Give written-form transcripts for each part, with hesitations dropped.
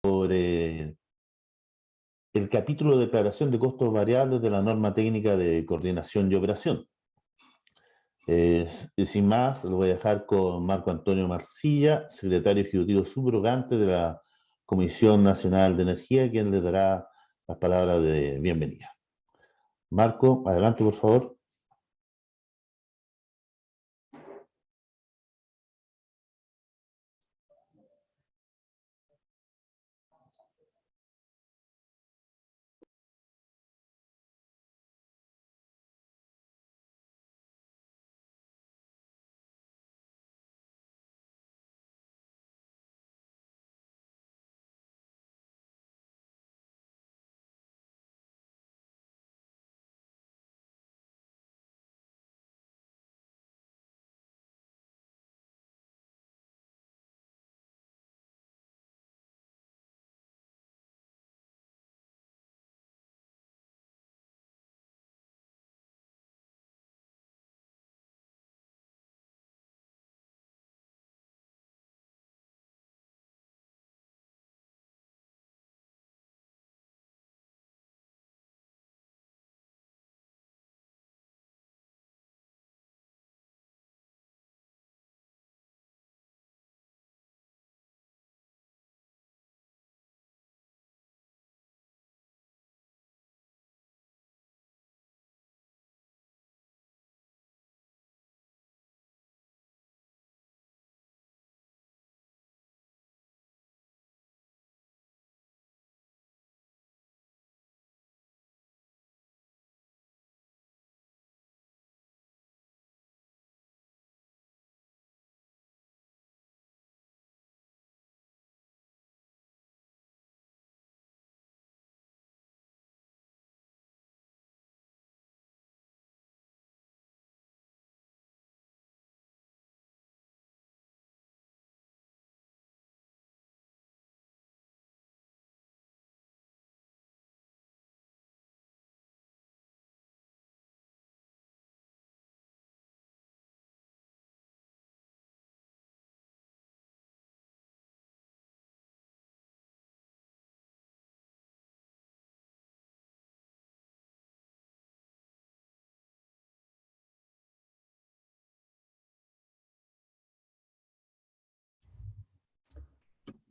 sobre el capítulo de declaración de costos variables de la norma técnica de coordinación y operación. Sin más, lo voy a dejar con Marco Antonio Marcilla, secretario ejecutivo subrogante de la Comisión Nacional de Energía, quien le dará las palabras de bienvenida. Marco, adelante, por favor.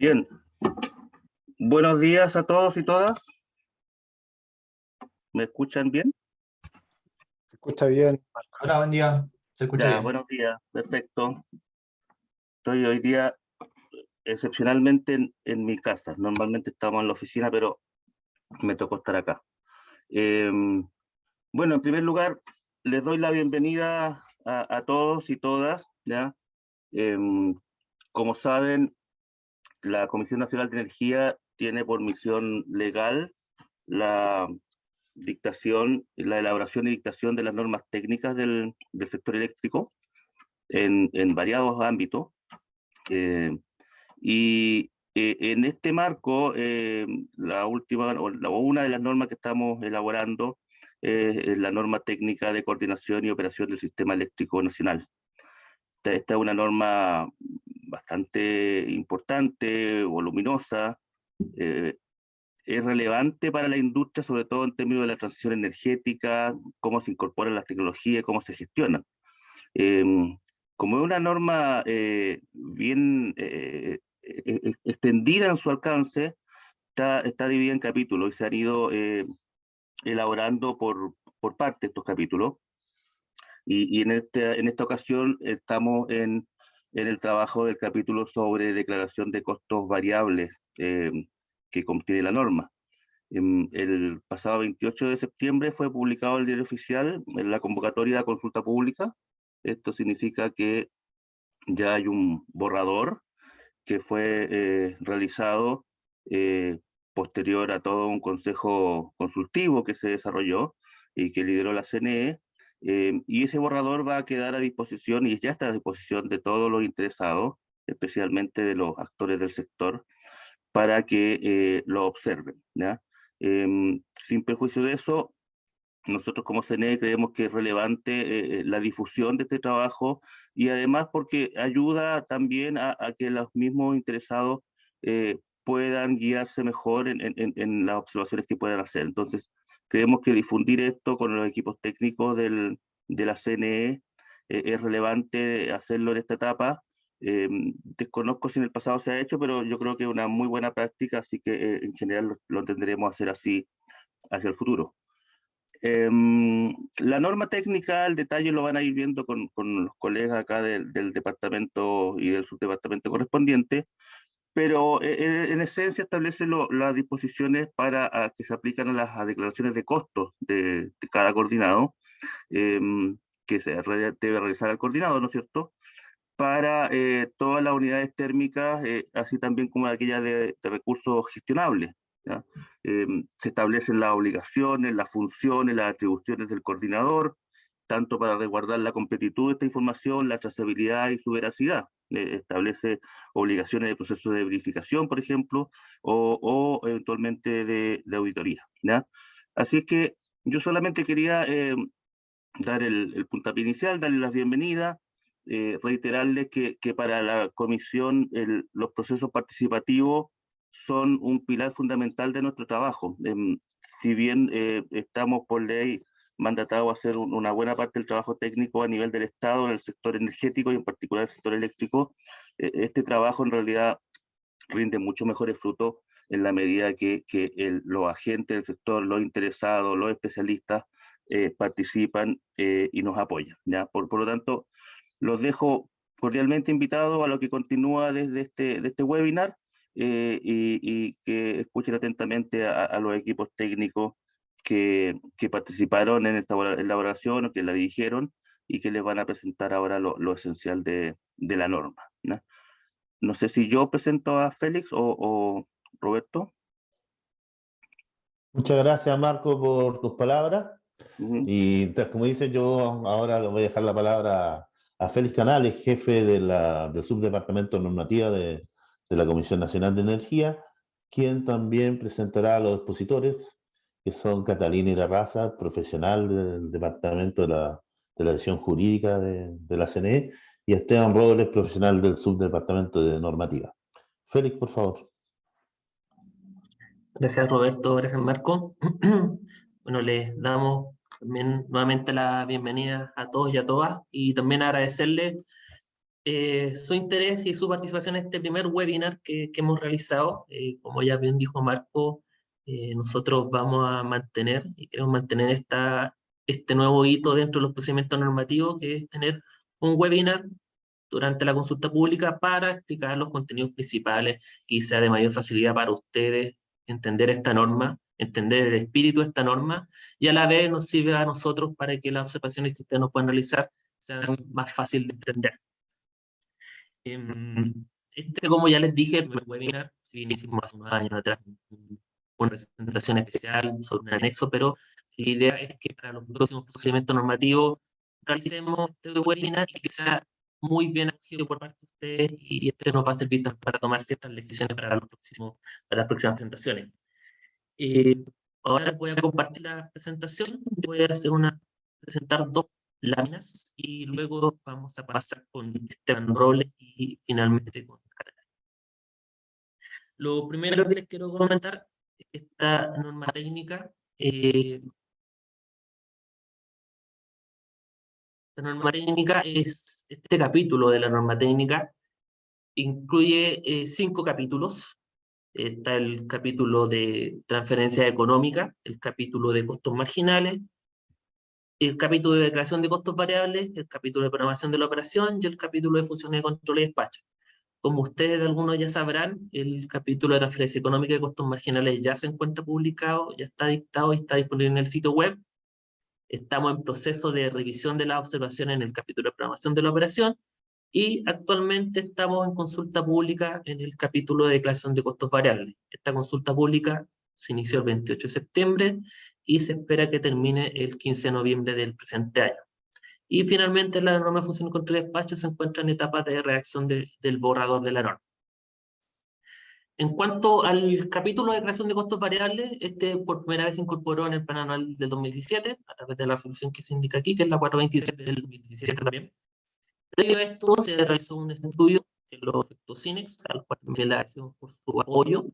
Bien, buenos días a todos y todas. ¿Me escuchan bien? Se escucha bien. Hola, buen día. Se escucha Ya, bien. buenos días, perfecto. Estoy hoy día excepcionalmente en mi casa. Normalmente estamos en la oficina, pero me tocó estar acá. Bueno, en primer lugar, les doy la bienvenida a todos y todas, ¿ya? Como saben, la Comisión Nacional de Energía tiene por misión legal la dictación, la elaboración y dictación de las normas técnicas del sector eléctrico en variados ámbitos. En este marco, la última, o una de las normas que estamos elaborando es la norma técnica de coordinación y operación del sistema eléctrico nacional. Esta es una norma bastante importante, voluminosa, es relevante para la industria, sobre todo en términos de la transición energética, cómo se incorporan las tecnologías, cómo se gestionan. Como es una norma bien extendida en su alcance, está dividida en capítulos y se han ido elaborando por parte estos capítulos. Y en esta ocasión estamos en el trabajo del capítulo sobre declaración de costos variables que contiene la norma. El pasado 28 de septiembre fue publicado en el Diario Oficial en la convocatoria de consulta pública. Esto significa que ya hay un borrador que fue realizado posterior a todo un consejo consultivo que se desarrolló y que lideró la CNE, y ese borrador va a quedar a disposición y ya está a disposición de todos los interesados, especialmente de los actores del sector, para que lo observen, ¿ya? Sin perjuicio de eso, nosotros como CNE creemos que es relevante la difusión de este trabajo y además porque ayuda también a que los mismos interesados puedan guiarse mejor en las observaciones que puedan hacer. Entonces, creemos que difundir esto con los equipos técnicos de la CNE es relevante hacerlo en esta etapa. Desconozco si en el pasado se ha hecho, pero yo creo que es una muy buena práctica, así que en general lo tendremos a hacer así hacia el futuro. La norma técnica, el detalle lo van a ir viendo con los colegas acá del departamento y del subdepartamento correspondiente, pero en esencia establece las disposiciones para que se aplican a las declaraciones de costos de cada coordinado, que debe realizar el coordinado, ¿no es cierto?, para todas las unidades térmicas, así también como aquellas de recursos gestionables, ¿ya? Se establecen las obligaciones, las funciones, las atribuciones del coordinador, tanto para resguardar la completitud de esta información, la trazabilidad y su veracidad. Establece obligaciones de proceso de verificación, por ejemplo, o eventualmente de auditoría, ¿ya? Así que yo solamente quería dar el puntapié inicial, darle las bienvenidas, reiterarles que para la comisión los procesos participativos son un pilar fundamental de nuestro trabajo. Si bien estamos por ley mandatados a hacer una buena parte del trabajo técnico a nivel del Estado, en el sector energético y en particular el sector eléctrico, este trabajo en realidad rinde mucho mejores frutos en la medida que los agentes del sector, los interesados, los especialistas participan y nos apoyan, ¿ya? Por lo tanto, los dejo cordialmente invitados a lo que continúa desde este webinar y que escuchen atentamente a los equipos técnicos que participaron en esta elaboración o que la dirigieron y que les van a presentar ahora lo esencial de la norma, ¿no? No sé si yo presento a Félix o Roberto. Muchas gracias, Marco, por tus palabras. Uh-huh. Como dices, yo ahora le voy a dejar la palabra a Félix Canales, jefe del subdepartamento de normativa de la Comisión Nacional de Energía, quien también presentará a los expositores, que son Catalina Irarraza, profesional del departamento de la división jurídica de la CNE, y Esteban Robles, profesional del subdepartamento de normativa. Félix, por favor. Gracias, Roberto. Gracias, Marco. Bueno, les damos también nuevamente la bienvenida a todos y a todas, y también agradecerles su interés y su participación en este primer webinar que hemos realizado. Como ya bien dijo Marco, nosotros vamos a mantener y queremos mantener este nuevo hito dentro de los procedimientos normativos, que es tener un webinar durante la consulta pública para explicar los contenidos principales y sea de mayor facilidad para ustedes entender esta norma, entender el espíritu de esta norma, y a la vez nos sirve a nosotros para que las observaciones que ustedes nos puedan realizar sean más fáciles de entender. Como ya les dije, el webinar, si bien hicimos hace unos años atrás una presentación especial sobre un anexo, pero la idea es que para los próximos procedimientos normativos realicemos este webinar y que sea muy bien acogido por parte de ustedes, y este nos va a servir para tomar ciertas lecciones para las próximas presentaciones. Ahora voy a compartir la presentación, voy a presentar dos láminas y luego vamos a pasar con Esteban Robles y finalmente con Catalina. Lo primero que les quiero comentar es que esta norma técnica, este capítulo de la norma técnica incluye 5 capítulos. Está el capítulo de transferencia económica, el capítulo de costos marginales, el capítulo de declaración de costos variables, el capítulo de programación de la operación y el capítulo de funciones de control y despacho. Como ustedes algunos ya sabrán, el capítulo de transferencia económica y costos marginales ya se encuentra publicado, ya está dictado y está disponible en el sitio web. Estamos en proceso de revisión de las observaciones en el capítulo de programación de la operación, y actualmente estamos en consulta pública en el capítulo de declaración de costos variables. Esta consulta pública se inició el 28 de septiembre y se espera que termine el 15 de noviembre del presente año. Y finalmente la norma de función y control de despacho se encuentra en etapa de redacción del borrador de la norma. En cuanto al capítulo de declaración de costos variables, este por primera vez se incorporó en el plan anual del 2017, a través de la resolución que se indica aquí, que es la 423 del 2017 también. Previo a esto se realizó un estudio los efectos CINEX, al cual también le agradecemos por su apoyo.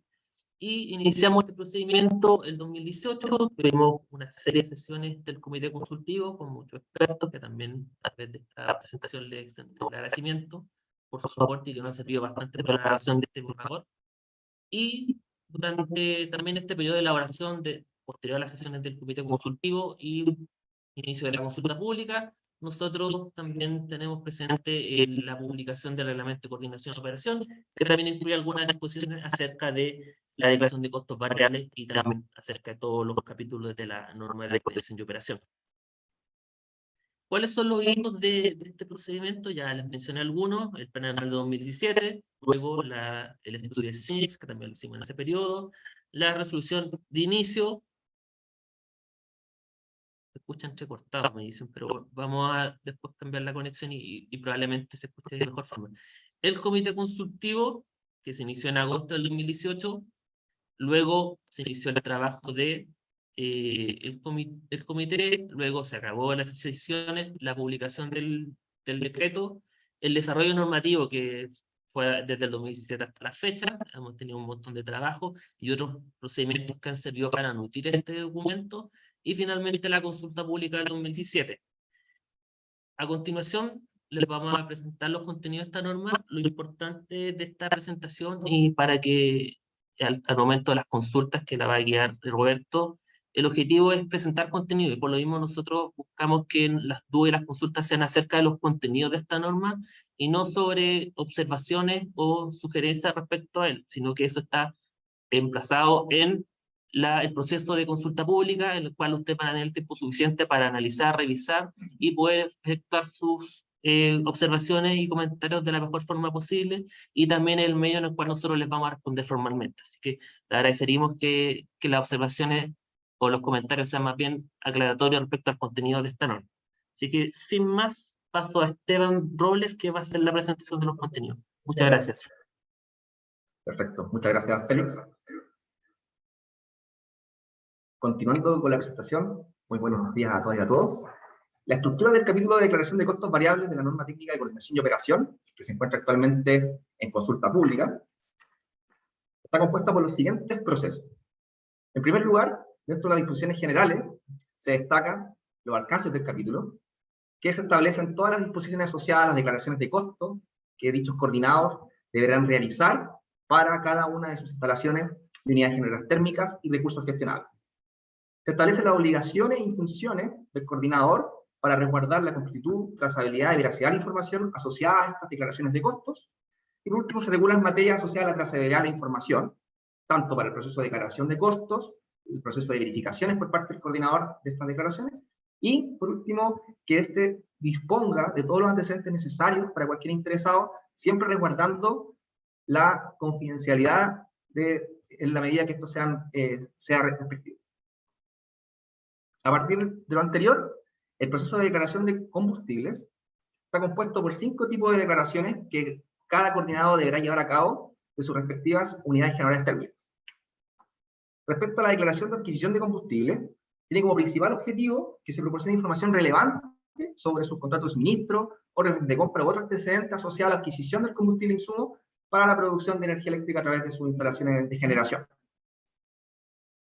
Y iniciamos este procedimiento en 2018, tuvimos una serie de sesiones del comité consultivo con muchos expertos que también a través de esta presentación les extendemos el agradecimiento por su aporte y que nos ha servido bastante para la elaboración de este borrador. Y durante también este periodo de elaboración, posterior a las sesiones del comité consultivo y inicio de la consulta pública, nosotros también tenemos presente la publicación del reglamento de coordinación de operación, que también incluye algunas disposiciones acerca de la declaración de costos variables y también acerca de todos los capítulos de la norma de coordinación de operación. ¿Cuáles son los hitos de este procedimiento? Ya les mencioné algunos: el plan anual de 2017, luego el estudio de CINEX, que también lo hicimos en ese periodo, la resolución de inicio. Se escucha entrecortado, me dicen, pero vamos a después cambiar la conexión y probablemente se escuche de mejor forma. El comité consultivo, que se inició en agosto del 2018, luego se inició el trabajo de el comité, luego se acabó las sesiones, la publicación del decreto, el desarrollo normativo que fue desde el 2017 hasta la fecha, hemos tenido un montón de trabajo y otros procedimientos que han servido para nutrir este documento, y finalmente la consulta pública del 2017. A continuación les vamos a presentar los contenidos de esta norma. Lo importante de esta presentación, y para que al momento de las consultas que la va a guiar Roberto, el objetivo es presentar contenido, y por lo mismo nosotros buscamos que las dudas y las consultas sean acerca de los contenidos de esta norma y no sobre observaciones o sugerencias respecto a él, sino que eso está emplazado en el proceso de consulta pública, en el cual usted va a tener el tiempo suficiente para analizar, revisar y poder efectuar sus observaciones y comentarios de la mejor forma posible, y también el medio en el cual nosotros les vamos a responder formalmente. Así que le agradeceríamos que las observaciones o los comentarios sean más bien aclaratorios respecto al contenido de esta norma. Así que, sin más, paso a Esteban Robles, que va a hacer la presentación de los contenidos. Muchas gracias. Perfecto, muchas gracias, Félix. Continuando con la presentación, muy buenos días a todas y a todos. La estructura del capítulo de declaración de costos variables de la norma técnica de coordinación y operación, que se encuentra actualmente en consulta pública, está compuesta por los siguientes procesos. En primer lugar, dentro de las disposiciones generales, se destacan los alcances del capítulo, que se establecen todas las disposiciones asociadas a las declaraciones de costos que dichos coordinados deberán realizar para cada una de sus instalaciones de unidades generales térmicas y recursos gestionables. Se establecen las obligaciones y funciones del coordinador para resguardar la completud, trazabilidad y veracidad de la información asociada a estas declaraciones de costos. Y por último, se regulan materias asociadas a la trazabilidad de la información, tanto para el proceso de declaración de costos, el proceso de verificaciones por parte del coordinador de estas declaraciones, y por último, que éste disponga de todos los antecedentes necesarios para cualquier interesado, siempre resguardando la confidencialidad en la medida que esto sea respectivo. A partir de lo anterior, el proceso de declaración de combustibles está compuesto por 5 tipos de declaraciones que cada coordinador deberá llevar a cabo de sus respectivas unidades generales térmicas. Respecto a la declaración de adquisición de combustible, tiene como principal objetivo que se proporcione información relevante sobre sus contratos de suministro, órdenes de compra u otros antecedentes asociados a la adquisición del combustible insumo para la producción de energía eléctrica a través de sus instalaciones de generación.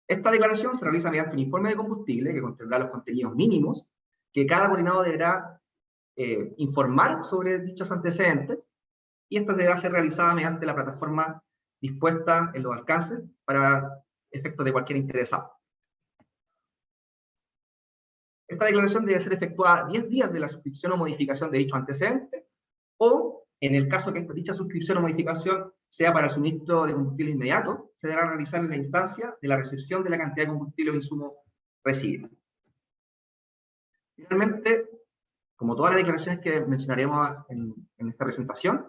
Esta declaración se realiza mediante un informe de combustible que contendrá los contenidos mínimos que cada coordinador deberá informar sobre dichos antecedentes, y esta deberá ser realizada mediante la plataforma dispuesta en los alcances para efectos de cualquier interesado. Esta declaración debe ser efectuada 10 días de la suscripción o modificación de dicho antecedente, o en el caso que dicha suscripción o modificación sea para el suministro de combustible inmediato, se deberá realizar en la instancia de la recepción de la cantidad de combustible o insumo recibida. Finalmente, como todas las declaraciones que mencionaremos en esta presentación,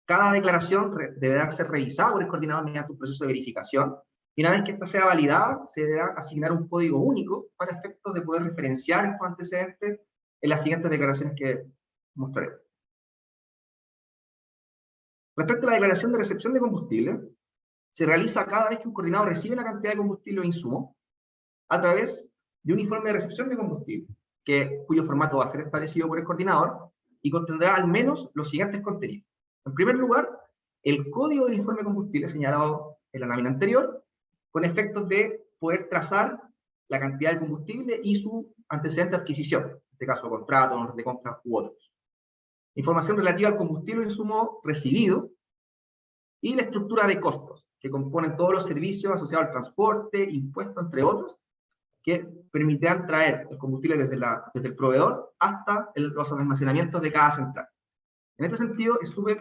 cada declaración deberá ser revisada por el coordinador mediante un proceso de verificación, y una vez que esta sea validada, se deberá asignar un código único para efectos de poder referenciar estos antecedentes en las siguientes declaraciones que mostraré. Respecto a la declaración de recepción de combustible, se realiza cada vez que un coordinador recibe una cantidad de combustible o insumo a través de un informe de recepción de combustible, cuyo formato va a ser establecido por el coordinador y contendrá al menos los siguientes contenidos. En primer lugar, el código del informe de combustible señalado en la lámina anterior, con efectos de poder trazar la cantidad de combustible y su antecedente de adquisición, en este caso contratos, orden de compra u otros. Información relativa al combustible o insumo recibido, y la estructura de costos, que componen todos los servicios asociados al transporte, impuestos, entre otros, que permitirán traer el combustible desde el proveedor hasta los almacenamientos de cada central. En este sentido, es súper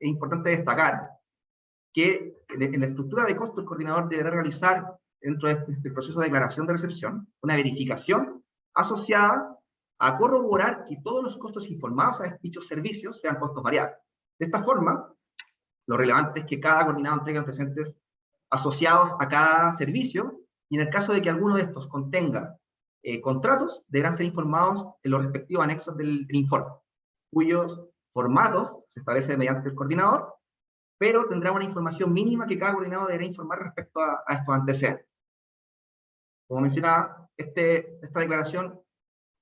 importante destacar que en la estructura de costos el coordinador deberá realizar, dentro de este proceso de declaración de recepción, una verificación asociada a corroborar que todos los costos informados a dichos servicios sean costos variables. De esta forma, lo relevante es que cada coordinador entregue antecedentes asociados a cada servicio, y en el caso de que alguno de estos contenga contratos, deberán ser informados en los respectivos anexos del informe, cuyos formatos se establecen mediante el coordinador, pero tendrá una información mínima que cada coordinador deberá informar respecto a estos antecedentes. Como mencionaba, esta declaración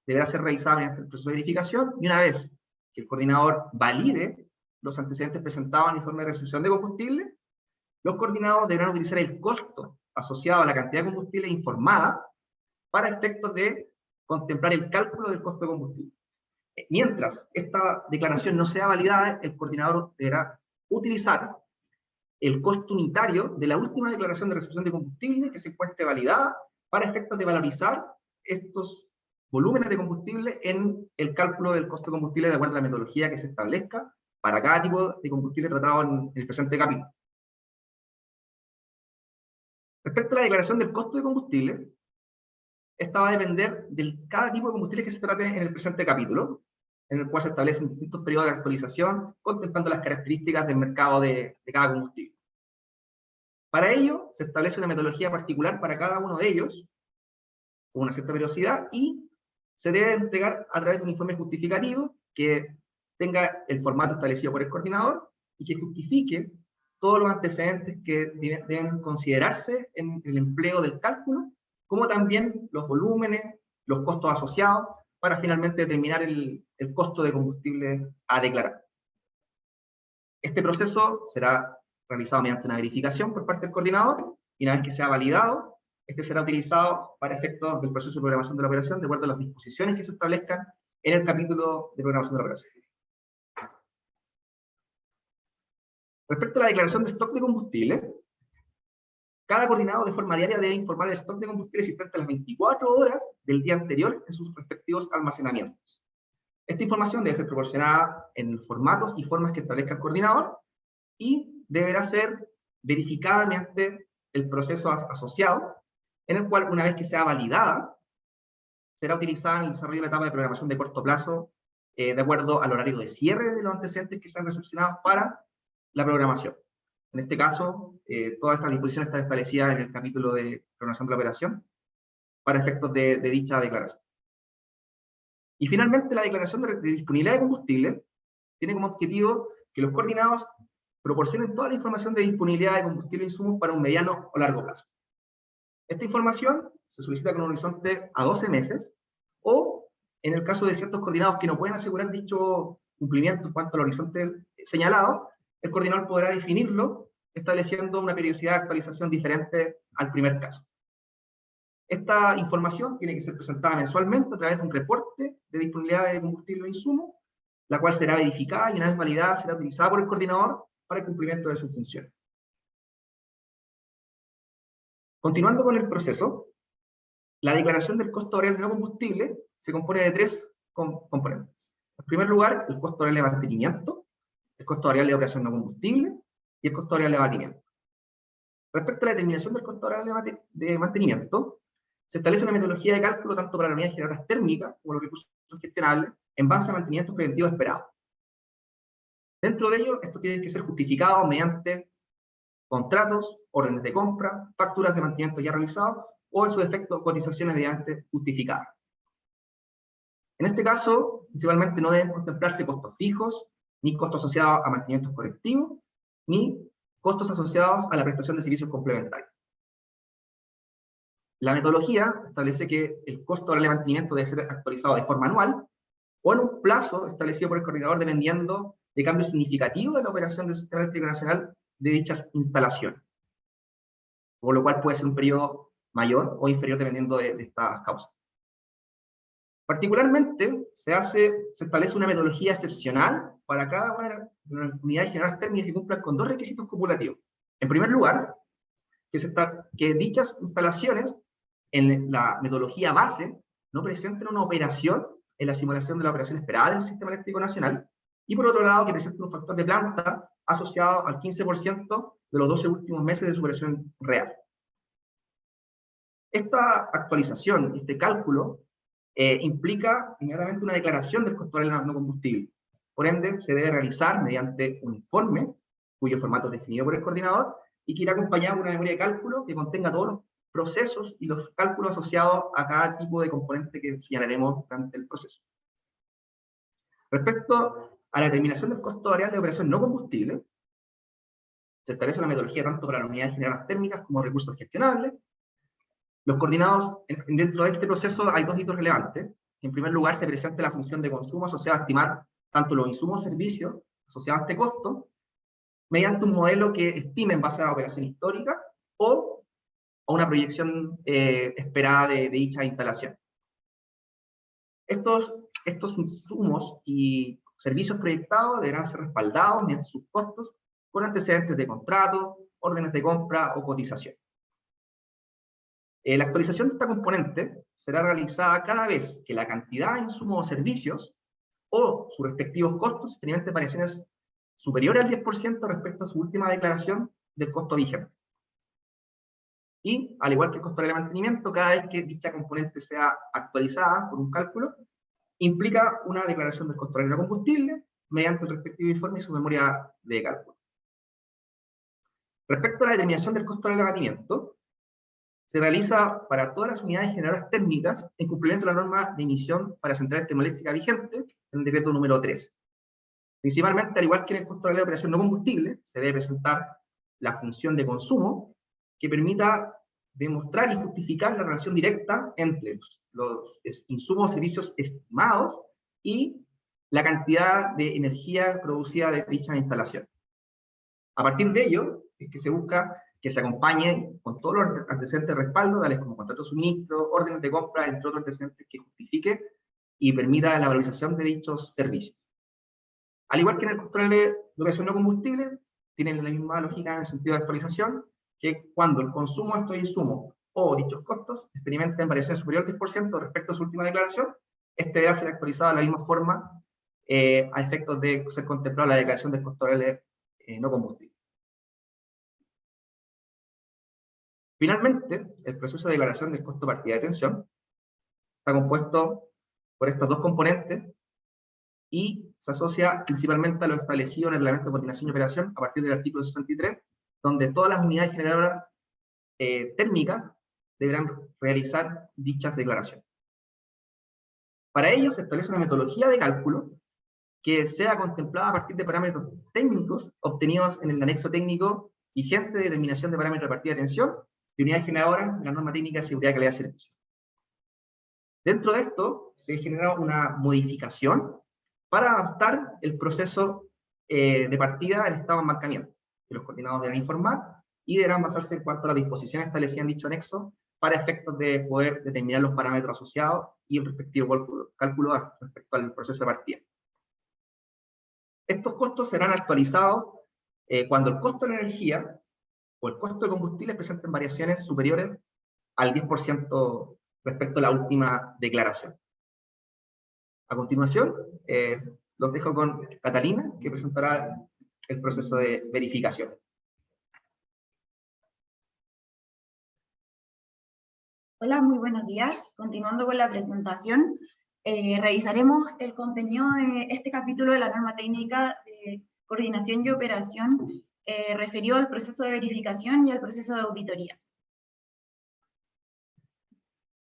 deberá ser revisada mediante el proceso de verificación, y una vez que el coordinador valide los antecedentes presentados en el informe de recepción de combustible, los coordinados deberán utilizar el costo asociado a la cantidad de combustible informada para efectos de contemplar el cálculo del costo de combustible. Mientras esta declaración no sea validada, el coordinador deberá utilizar el costo unitario de la última declaración de recepción de combustible que se encuentre validada para efectos de valorizar estos volúmenes de combustible en el cálculo del costo de combustible de acuerdo a la metodología que se establezca para cada tipo de combustible tratado en el presente capítulo. Respecto a la declaración del costo de combustible, esta va a depender de cada tipo de combustible que se trate en el presente capítulo, en el cual se establecen distintos periodos de actualización, contemplando las características del mercado de cada combustible. Para ello, se establece una metodología particular para cada uno de ellos, con una cierta periodicidad, y se debe entregar a través de un informe justificativo que tenga el formato establecido por el coordinador y que justifique todos los antecedentes que deben considerarse en el empleo del cálculo, como también los volúmenes, los costos asociados, para finalmente determinar el costo de combustible a declarar. Este proceso será realizado mediante una verificación por parte del coordinador, y una vez que sea validado, este será utilizado para efectos del proceso de programación de la operación, de acuerdo a las disposiciones que se establezcan en el capítulo de programación de la operación. Respecto a la declaración de stock de combustible, cada coordinador de forma diaria debe informar el stock de combustible existente a las 24 horas del día anterior en sus respectivos almacenamientos. Esta información debe ser proporcionada en formatos y formas que establezca el coordinador, y deberá ser verificada mediante el proceso asociado, en el cual, una vez que sea validada, será utilizada en el desarrollo de la etapa de programación de corto plazo, de acuerdo al horario de cierre de los antecedentes que sean recepcionados para la programación. En este caso, todas estas disposiciones están establecidas en el capítulo de programación de la operación, para efectos de dicha declaración. Y finalmente, la declaración de disponibilidad de combustible tiene como objetivo que los coordinados proporcionen toda la información de disponibilidad de combustible e insumos para un mediano o largo plazo. Esta información se solicita con un horizonte a 12 meses, o en el caso de ciertos coordinados que no pueden asegurar dicho cumplimiento en cuanto al horizonte señalado, el coordinador podrá definirlo estableciendo una periodicidad de actualización diferente al primer caso. Esta información tiene que ser presentada mensualmente a través de un reporte de disponibilidad de combustible e insumo, la cual será verificada y una vez validada será utilizada por el coordinador para el cumplimiento de sus funciones. Continuando con el proceso, la declaración del costo variable de no combustible se compone de tres componentes. En primer lugar, el costo variable de mantenimiento, el costo variable de operación no combustible y el costo variable de abatimiento. Respecto a la determinación del costo variable de mantenimiento, se establece una metodología de cálculo tanto para la unidad de generadoras térmicas como los recursos gestionables en base a mantenimientos preventivos esperados. Dentro de ello, esto tiene que ser justificado mediante contratos, órdenes de compra, facturas de mantenimiento ya realizados o, en su defecto, cotizaciones debidamente justificadas. En este caso, principalmente no deben contemplarse costos fijos, ni costos asociados a mantenimientos correctivos, ni costos asociados a la prestación de servicios complementarios. La metodología establece que el costo de mantenimiento debe ser actualizado de forma anual o en un plazo establecido por el coordinador dependiendo de cambio significativo en la operación del sistema eléctrico nacional de dichas instalaciones, por lo cual puede ser un periodo mayor o inferior dependiendo de estas causas. Particularmente, se establece una metodología excepcional para cada una de las unidades generales térmicas que cumplan con dos requisitos cumulativos. En primer lugar, que dichas instalaciones, en la metodología base, no presenten una operación en la simulación de la operación esperada del sistema eléctrico nacional, y por otro lado, que presenten un factor de planta asociado al 15% de los 12 últimos meses de su operación real. Esta actualización, este cálculo, implica inmediatamente una declaración del costo real no combustible. Por ende, se debe realizar mediante un informe, cuyo formato es definido por el coordinador, y que irá acompañado de una memoria de cálculo que contenga todos los procesos y los cálculos asociados a cada tipo de componente que señalaremos durante el proceso. Respecto a la determinación del costo variable de operación no combustible, se establece una metodología tanto para las unidades generadoras térmicas como recursos gestionables. Los coordinados, dentro de este proceso hay dos hitos relevantes. En primer lugar, se presenta la función de consumo asociada a estimar tanto los insumos o servicios asociados a este costo, mediante un modelo que estime en base a la operación histórica o a una proyección esperada de dicha instalación. Estos insumos y servicios proyectados deberán ser respaldados mediante sus costos con antecedentes de contrato, órdenes de compra o cotización. La actualización de esta componente será realizada cada vez que la cantidad de insumos o servicios o sus respectivos costos experimenten variaciones superiores al 10% respecto a su última declaración del costo vigente. Y, al igual que el costo de mantenimiento, cada vez que dicha componente sea actualizada por un cálculo, implica una declaración del costo de combustible mediante el respectivo informe y su memoria de cálculo. Respecto a la determinación del costo de mantenimiento, se realiza para todas las unidades generadoras térmicas en cumplimiento de la norma de emisión para centrales termoeléctricas vigente, en el decreto número 3. Principalmente, al igual que en el costo de la operación no combustible, se debe presentar la función de consumo que permita demostrar y justificar la relación directa entre los insumos o servicios estimados y la cantidad de energía producida de dicha instalación. A partir de ello, es que se busca que se acompañe con todos los antecedentes de respaldo, tales como contratos de suministro, órdenes de compra, entre otros antecedentes que justifique y permita la valorización de dichos servicios. Al igual que en el control de operación no combustible, tienen la misma lógica en el sentido de actualización, que cuando el consumo de estos insumos o dichos costos experimenten variaciones superiores al 10% respecto a su última declaración, este debe ser actualizado de la misma forma a efectos de ser contemplado la declaración del costo real no combustible. Finalmente, el proceso de declaración del costo de partida de atención está compuesto por estas dos componentes y se asocia principalmente a lo establecido en el Reglamento de Coordinación y Operación a partir del artículo 63, donde todas las unidades generadoras térmicas deberán realizar dichas declaraciones. Para ello se establece una metodología de cálculo que sea contemplada a partir de parámetros técnicos obtenidos en el anexo técnico vigente de determinación de parámetros de partida de atención de unidades generadoras de la norma técnica de seguridad, calidad y servicio. Dentro de esto se genera una modificación para adaptar el proceso de partida del estado de embarcamiento, que los coordinados deben informar y deberán basarse en cuanto a las disposiciones establecidas en dicho anexo para efectos de poder determinar los parámetros asociados y el respectivo cálculo respecto al proceso de partida. Estos costos serán actualizados cuando el costo de la energía o el costo de combustible presenten variaciones superiores al 10% respecto a la última declaración. A continuación, los dejo con Catalina, que presentará el proceso de verificación. Hola, muy buenos días. Continuando con la presentación, revisaremos el contenido de este capítulo de la norma técnica de coordinación y operación referido al proceso de verificación y al proceso de auditoría.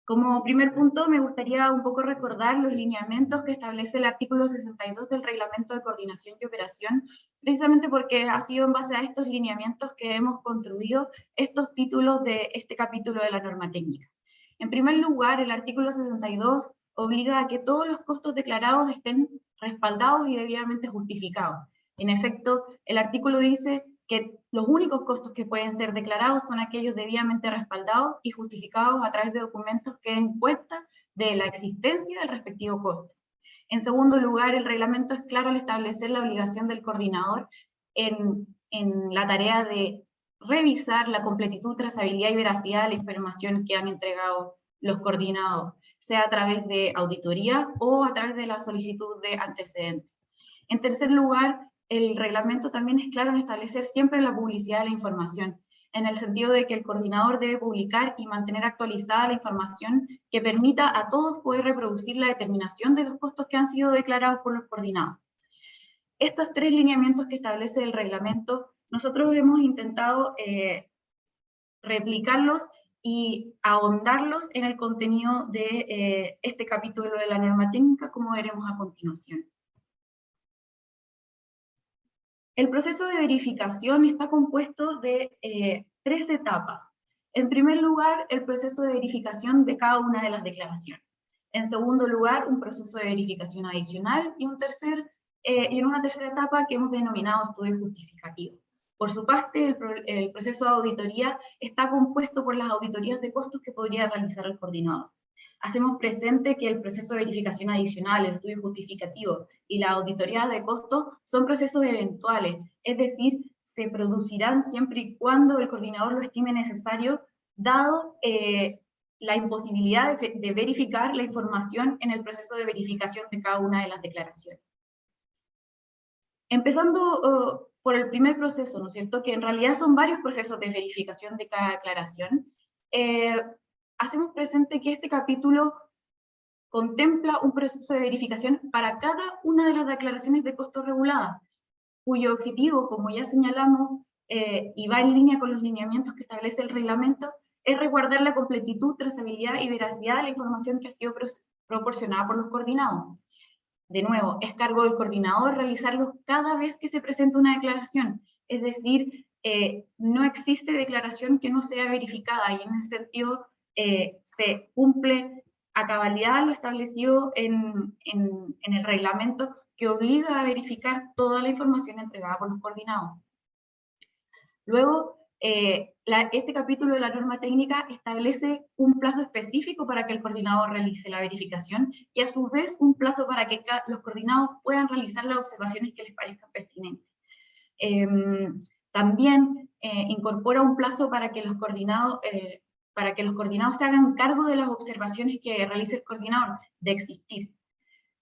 Como primer punto, me gustaría un poco recordar los lineamientos que establece el artículo 62 del Reglamento de Coordinación y Operación, precisamente porque ha sido en base a estos lineamientos que hemos construido estos títulos de este capítulo de la norma técnica. En primer lugar, el artículo 62 obliga a que todos los costos declarados estén respaldados y debidamente justificados. En efecto, el artículo dice que los únicos costos que pueden ser declarados son aquellos debidamente respaldados y justificados a través de documentos que den cuenta de la existencia del respectivo costo. En segundo lugar, el reglamento es claro al establecer la obligación del coordinador en la tarea de revisar la completitud, trazabilidad y veracidad de la información que han entregado los coordinados, sea a través de auditoría o a través de la solicitud de antecedentes. En tercer lugar, el reglamento también es claro en establecer siempre la publicidad de la información, en el sentido de que el coordinador debe publicar y mantener actualizada la información que permita a todos poder reproducir la determinación de los costos que han sido declarados por los coordinados. Estos tres lineamientos que establece el reglamento, nosotros hemos intentado replicarlos y ahondarlos en el contenido de este capítulo de la norma técnica, como veremos a continuación. El proceso de verificación está compuesto de 3 etapas. En primer lugar, el proceso de verificación de cada una de las declaraciones. En segundo lugar, un proceso de verificación adicional y en una tercera etapa que hemos denominado estudio justificativo. Por su parte, el proceso de auditoría está compuesto por las auditorías de costos que podría realizar el coordinador. Hacemos presente que el proceso de verificación adicional, el estudio justificativo y la auditoría de costos son procesos eventuales, es decir, se producirán siempre y cuando el coordinador lo estime necesario, dado la imposibilidad de verificar la información en el proceso de verificación de cada una de las declaraciones. Empezando por el primer proceso, ¿no es cierto?, que en realidad son varios procesos de verificación de cada declaración, hacemos presente que este capítulo contempla un proceso de verificación para cada una de las declaraciones de costos reguladas, cuyo objetivo, como ya señalamos, y va en línea con los lineamientos que establece el reglamento, es resguardar la completitud, trazabilidad y veracidad de la información que ha sido proporcionada por los coordinados. De nuevo, es cargo del coordinador realizarlo cada vez que se presenta una declaración, es decir, no existe declaración que no sea verificada, y en ese sentido se cumple a cabalidad lo establecido en el reglamento, que obliga a verificar toda la información entregada por los coordinados. Luego, este capítulo de la norma técnica establece un plazo específico para que el coordinador realice la verificación y a su vez un plazo para que los coordinados puedan realizar las observaciones que les parezcan pertinentes. También incorpora un plazo para que los coordinados se hagan cargo de las observaciones que realice el coordinador, de existir.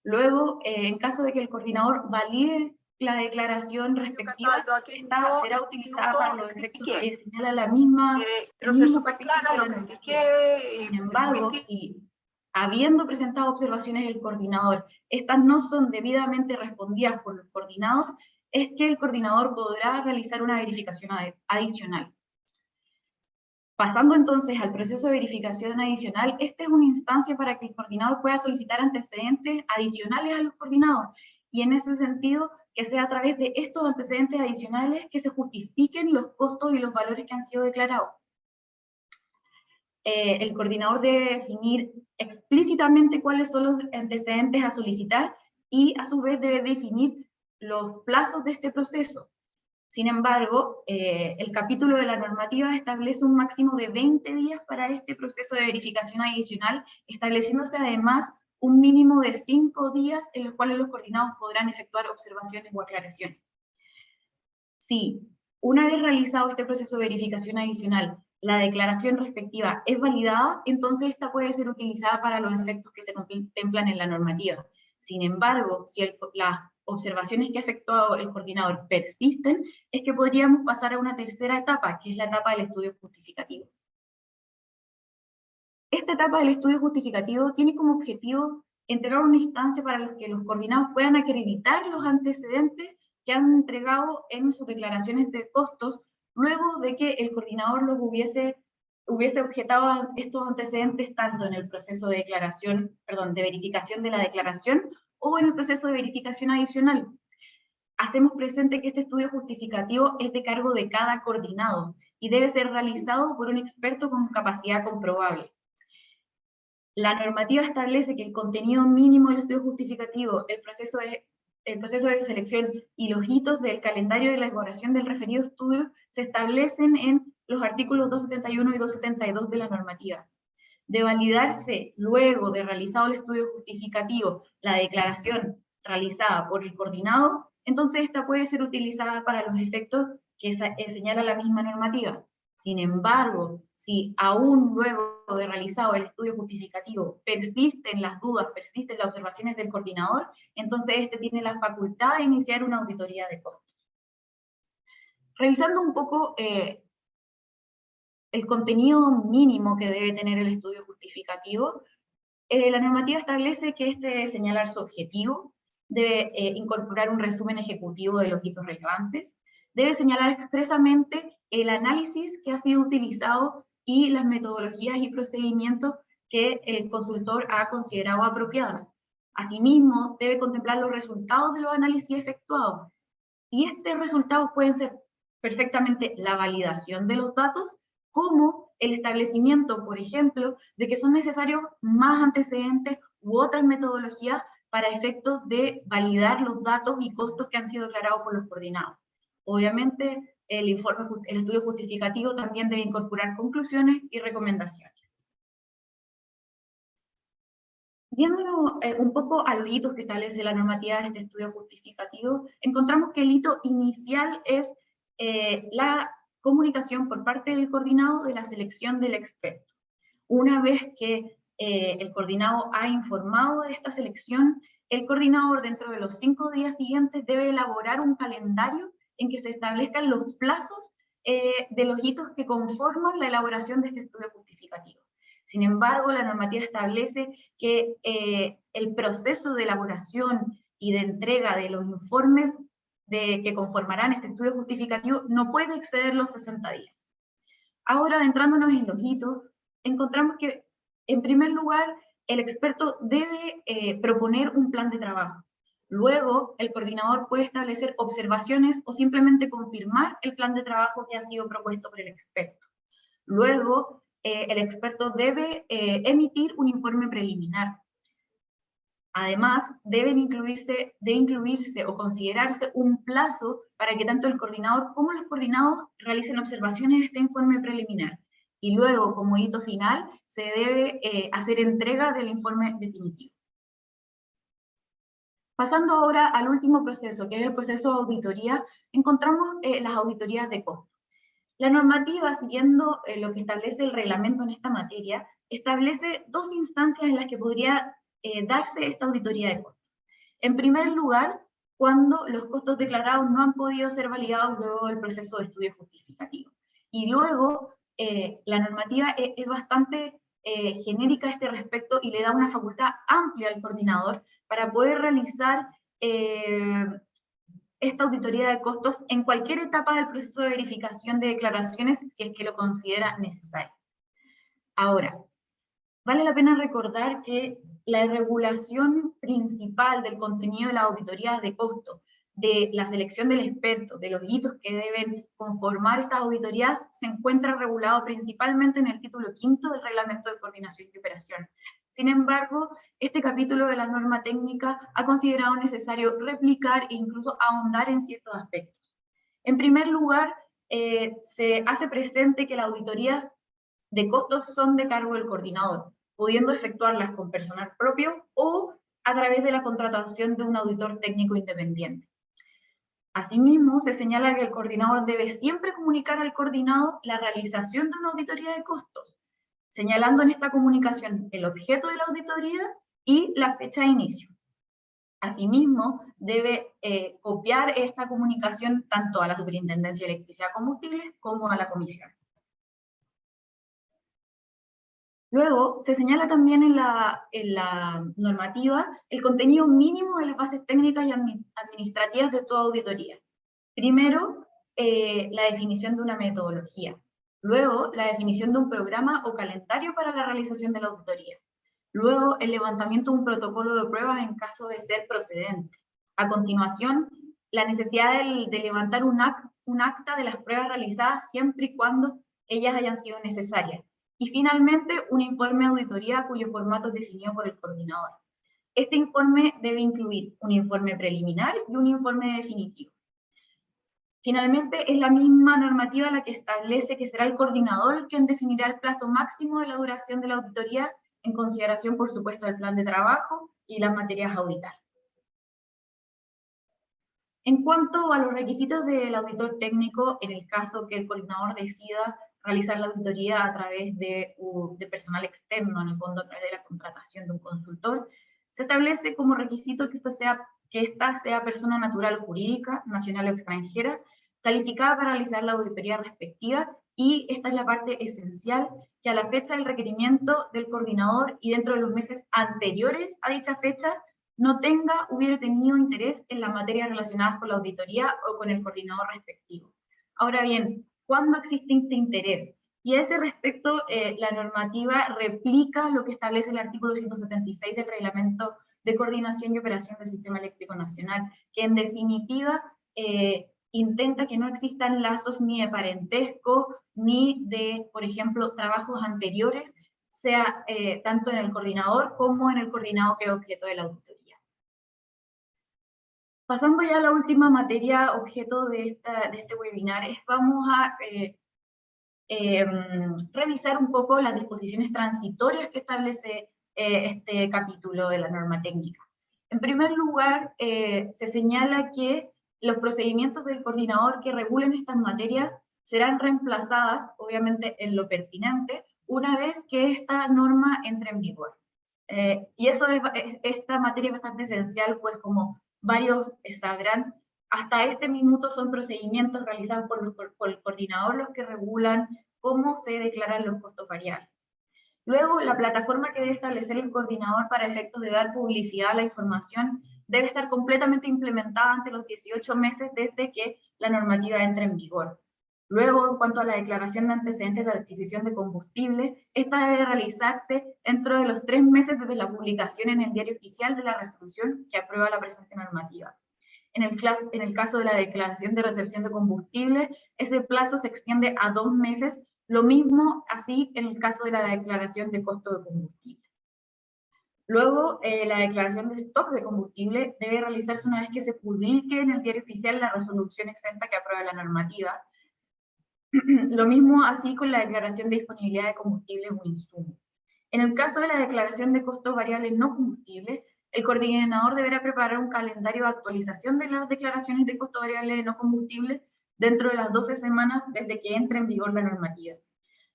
Luego, en caso de que el coordinador valide la declaración respectiva, esta será utilizada para los efectos que señala la misma, el mismo capítulo de la normativa. Sin embargo, si habiendo presentado observaciones el coordinador, estas no son debidamente respondidas por los coordinados, es que el coordinador podrá realizar una verificación adicional. Pasando entonces al proceso de verificación adicional, esta es una instancia para que el coordinador pueda solicitar antecedentes adicionales a los coordinados, y en ese sentido, que sea a través de estos antecedentes adicionales que se justifiquen los costos y los valores que han sido declarados. El coordinador debe definir explícitamente cuáles son los antecedentes a solicitar, y a su vez debe definir los plazos de este proceso. Sin embargo, el capítulo de la normativa establece un máximo de 20 días para este proceso de verificación adicional, estableciéndose además un mínimo de 5 días en los cuales los coordinados podrán efectuar observaciones o aclaraciones. Si, una vez realizado este proceso de verificación adicional, la declaración respectiva es validada, entonces esta puede ser utilizada para los efectos que se contemplan en la normativa. Sin embargo, si las observaciones que ha efectuado el coordinador persisten, es que podríamos pasar a una tercera etapa, que es la etapa del estudio justificativo. Esta etapa del estudio justificativo tiene como objetivo entregar una instancia para que los coordinados puedan acreditar los antecedentes que han entregado en sus declaraciones de costos, luego de que el coordinador los hubiese objetado a estos antecedentes tanto en el proceso de verificación de la declaración o en el proceso de verificación adicional. Hacemos presente que este estudio justificativo es de cargo de cada coordinado y debe ser realizado por un experto con capacidad comprobable. La normativa establece que el contenido mínimo del estudio justificativo, el proceso de selección y los hitos del calendario de elaboración del referido estudio se establecen en los artículos 271 y 272 de la normativa. De validarse luego de realizado el estudio justificativo la declaración realizada por el coordinado, entonces esta puede ser utilizada para los efectos que señala la misma normativa. Sin embargo, si aún luego de realizado el estudio justificativo persisten las dudas, persisten las observaciones del coordinador, entonces este tiene la facultad de iniciar una auditoría de costos. Revisando un poco el contenido mínimo que debe tener el estudio justificativo, la normativa establece que este debe señalar su objetivo, debe incorporar un resumen ejecutivo de los hitos relevantes, debe señalar expresamente el análisis que ha sido utilizado y las metodologías y procedimientos que el consultor ha considerado apropiadas. Asimismo, debe contemplar los resultados de los análisis efectuados. Y estos resultados pueden ser perfectamente la validación de los datos, como el establecimiento, por ejemplo, de que son necesarios más antecedentes u otras metodologías para efectos de validar los datos y costos que han sido declarados por los coordinados. Obviamente, el estudio justificativo también debe incorporar conclusiones y recomendaciones. Yéndonos un poco a los hitos que establece la normativa de este estudio justificativo, encontramos que el hito inicial es la comunicación por parte del coordinado de la selección del experto. Una vez que el coordinado ha informado de esta selección, el coordinador dentro de los 5 días siguientes debe elaborar un calendario en que se establezcan los plazos de los hitos que conforman la elaboración de este estudio justificativo. Sin embargo, la normativa establece que el proceso de elaboración y de entrega de los informes que conformarán este estudio justificativo no puede exceder los 60 días. Ahora, adentrándonos en los hitos, encontramos que, en primer lugar, el experto debe proponer un plan de trabajo. Luego, el coordinador puede establecer observaciones o simplemente confirmar el plan de trabajo que ha sido propuesto por el experto. Luego, el experto debe emitir un informe preliminar. Además, debe incluirse o considerarse un plazo para que tanto el coordinador como los coordinados realicen observaciones de este informe preliminar. Y luego, como hito final, se debe hacer entrega del informe definitivo. Pasando ahora al último proceso, que es el proceso de auditoría, encontramos las auditorías de costos. La normativa, siguiendo lo que establece el reglamento en esta materia, establece 2 instancias en las que podría darse esta auditoría de costos. En primer lugar, cuando los costos declarados no han podido ser validados luego del proceso de estudio justificativo. Y luego, la normativa es bastante genérica a este respecto y le da una facultad amplia al coordinador para poder realizar esta auditoría de costos en cualquier etapa del proceso de verificación de declaraciones si es que lo considera necesario. Ahora, vale la pena recordar que la regulación principal del contenido de la auditoría de costos, de la selección del experto, de los hitos que deben conformar estas auditorías, se encuentra regulado principalmente en el título 5 del Reglamento de Coordinación y Operación. Sin embargo, este capítulo de la norma técnica ha considerado necesario replicar e incluso ahondar en ciertos aspectos. En primer lugar, se hace presente que las auditorías de costos son de cargo del coordinador, pudiendo efectuarlas con personal propio o a través de la contratación de un auditor técnico independiente. Asimismo, se señala que el coordinador debe siempre comunicar al coordinado la realización de una auditoría de costos, señalando en esta comunicación el objeto de la auditoría y la fecha de inicio. Asimismo, debe copiar esta comunicación tanto a la Superintendencia de Electricidad y Combustibles como a la Comisión. Luego, se señala también en la normativa el contenido mínimo de las bases técnicas y administrativas de toda auditoría. Primero, la definición de una metodología. Luego, la definición de un programa o calendario para la realización de la auditoría. Luego, el levantamiento de un protocolo de pruebas en caso de ser procedente. A continuación, la necesidad de levantar un acta de las pruebas realizadas siempre y cuando ellas hayan sido necesarias. Y finalmente, un informe de auditoría cuyo formato es definido por el coordinador. Este informe debe incluir un informe preliminar y un informe definitivo. Finalmente, es la misma normativa la que establece que será el coordinador quien definirá el plazo máximo de la duración de la auditoría, en consideración, por supuesto, del plan de trabajo y las materias a auditar. En cuanto a los requisitos del auditor técnico, en el caso que el coordinador decida realizar la auditoría a través de personal externo, en el fondo a través de la contratación de un consultor, se establece como requisito que esta sea persona natural jurídica, nacional o extranjera, calificada para realizar la auditoría respectiva, y esta es la parte esencial, que a la fecha del requerimiento del coordinador y dentro de los meses anteriores a dicha fecha, no hubiera tenido interés en las materias relacionadas con la auditoría o con el coordinador respectivo. Ahora bien, ¿cuándo existe este interés? Y a ese respecto, la normativa replica lo que establece el artículo 176 del Reglamento de Coordinación y Operación del Sistema Eléctrico Nacional, que en definitiva intenta que no existan lazos ni de parentesco, ni de, por ejemplo, trabajos anteriores, sea tanto en el coordinador como en el coordinado que es objeto de la auditoría. Pasando ya a la última materia objeto de este webinar, vamos a revisar un poco las disposiciones transitorias que establece este capítulo de la norma técnica. En primer lugar, se señala que los procedimientos del coordinador que regulen estas materias serán reemplazadas, obviamente en lo pertinente, una vez que esta norma entre en vigor. Y esta materia es bastante esencial, pues como varios sabrán, hasta este minuto son procedimientos realizados por el coordinador los que regulan cómo se declaran los costos variables. Luego, la plataforma que debe establecer el coordinador para efectos de dar publicidad a la información debe estar completamente implementada ante los 18 meses desde que la normativa entre en vigor. Luego, en cuanto a la declaración de antecedentes de adquisición de combustible, esta debe realizarse dentro de los 3 meses desde la publicación en el diario oficial de la resolución que aprueba la presente normativa. En el caso de la declaración de recepción de combustible, ese plazo se extiende a 2 meses, lo mismo así en el caso de la declaración de costo de combustible. Luego, la declaración de stock de combustible debe realizarse una vez que se publique en el diario oficial la resolución exenta que aprueba la normativa. Lo mismo así con la declaración de disponibilidad de combustible o insumo. En el caso de la declaración de costos variables no combustible, el coordinador deberá preparar un calendario de actualización de las declaraciones de costo variable no combustible dentro de las 12 semanas desde que entre en vigor la normativa.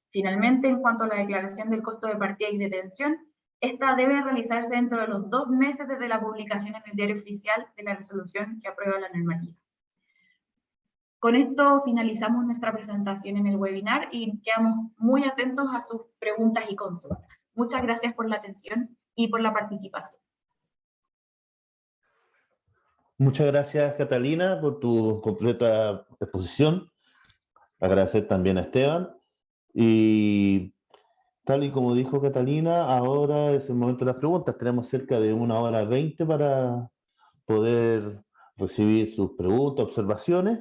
Finalmente, en cuanto a la declaración del costo de partida y detención, esta debe realizarse dentro de los 2 meses desde la publicación en el diario oficial de la resolución que aprueba la normativa. Con esto finalizamos nuestra presentación en el webinar y quedamos muy atentos a sus preguntas y consultas. Muchas gracias por la atención y por la participación. Muchas gracias, Catalina, por tu completa exposición. Agradecer también a Esteban. Y tal y como dijo Catalina, ahora es el momento de las preguntas. Tenemos cerca de 1:20 para poder recibir sus preguntas, observaciones.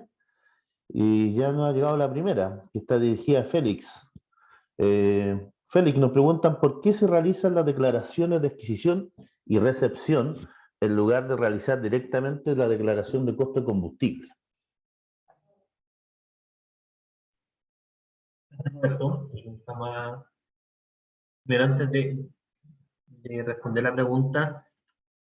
Y ya nos ha llegado la primera, que está dirigida a Félix. Félix, nos preguntan por qué se realizan las declaraciones de adquisición y recepción en lugar de realizar directamente la declaración de costo de combustible. Roberto, pero antes de responder la pregunta,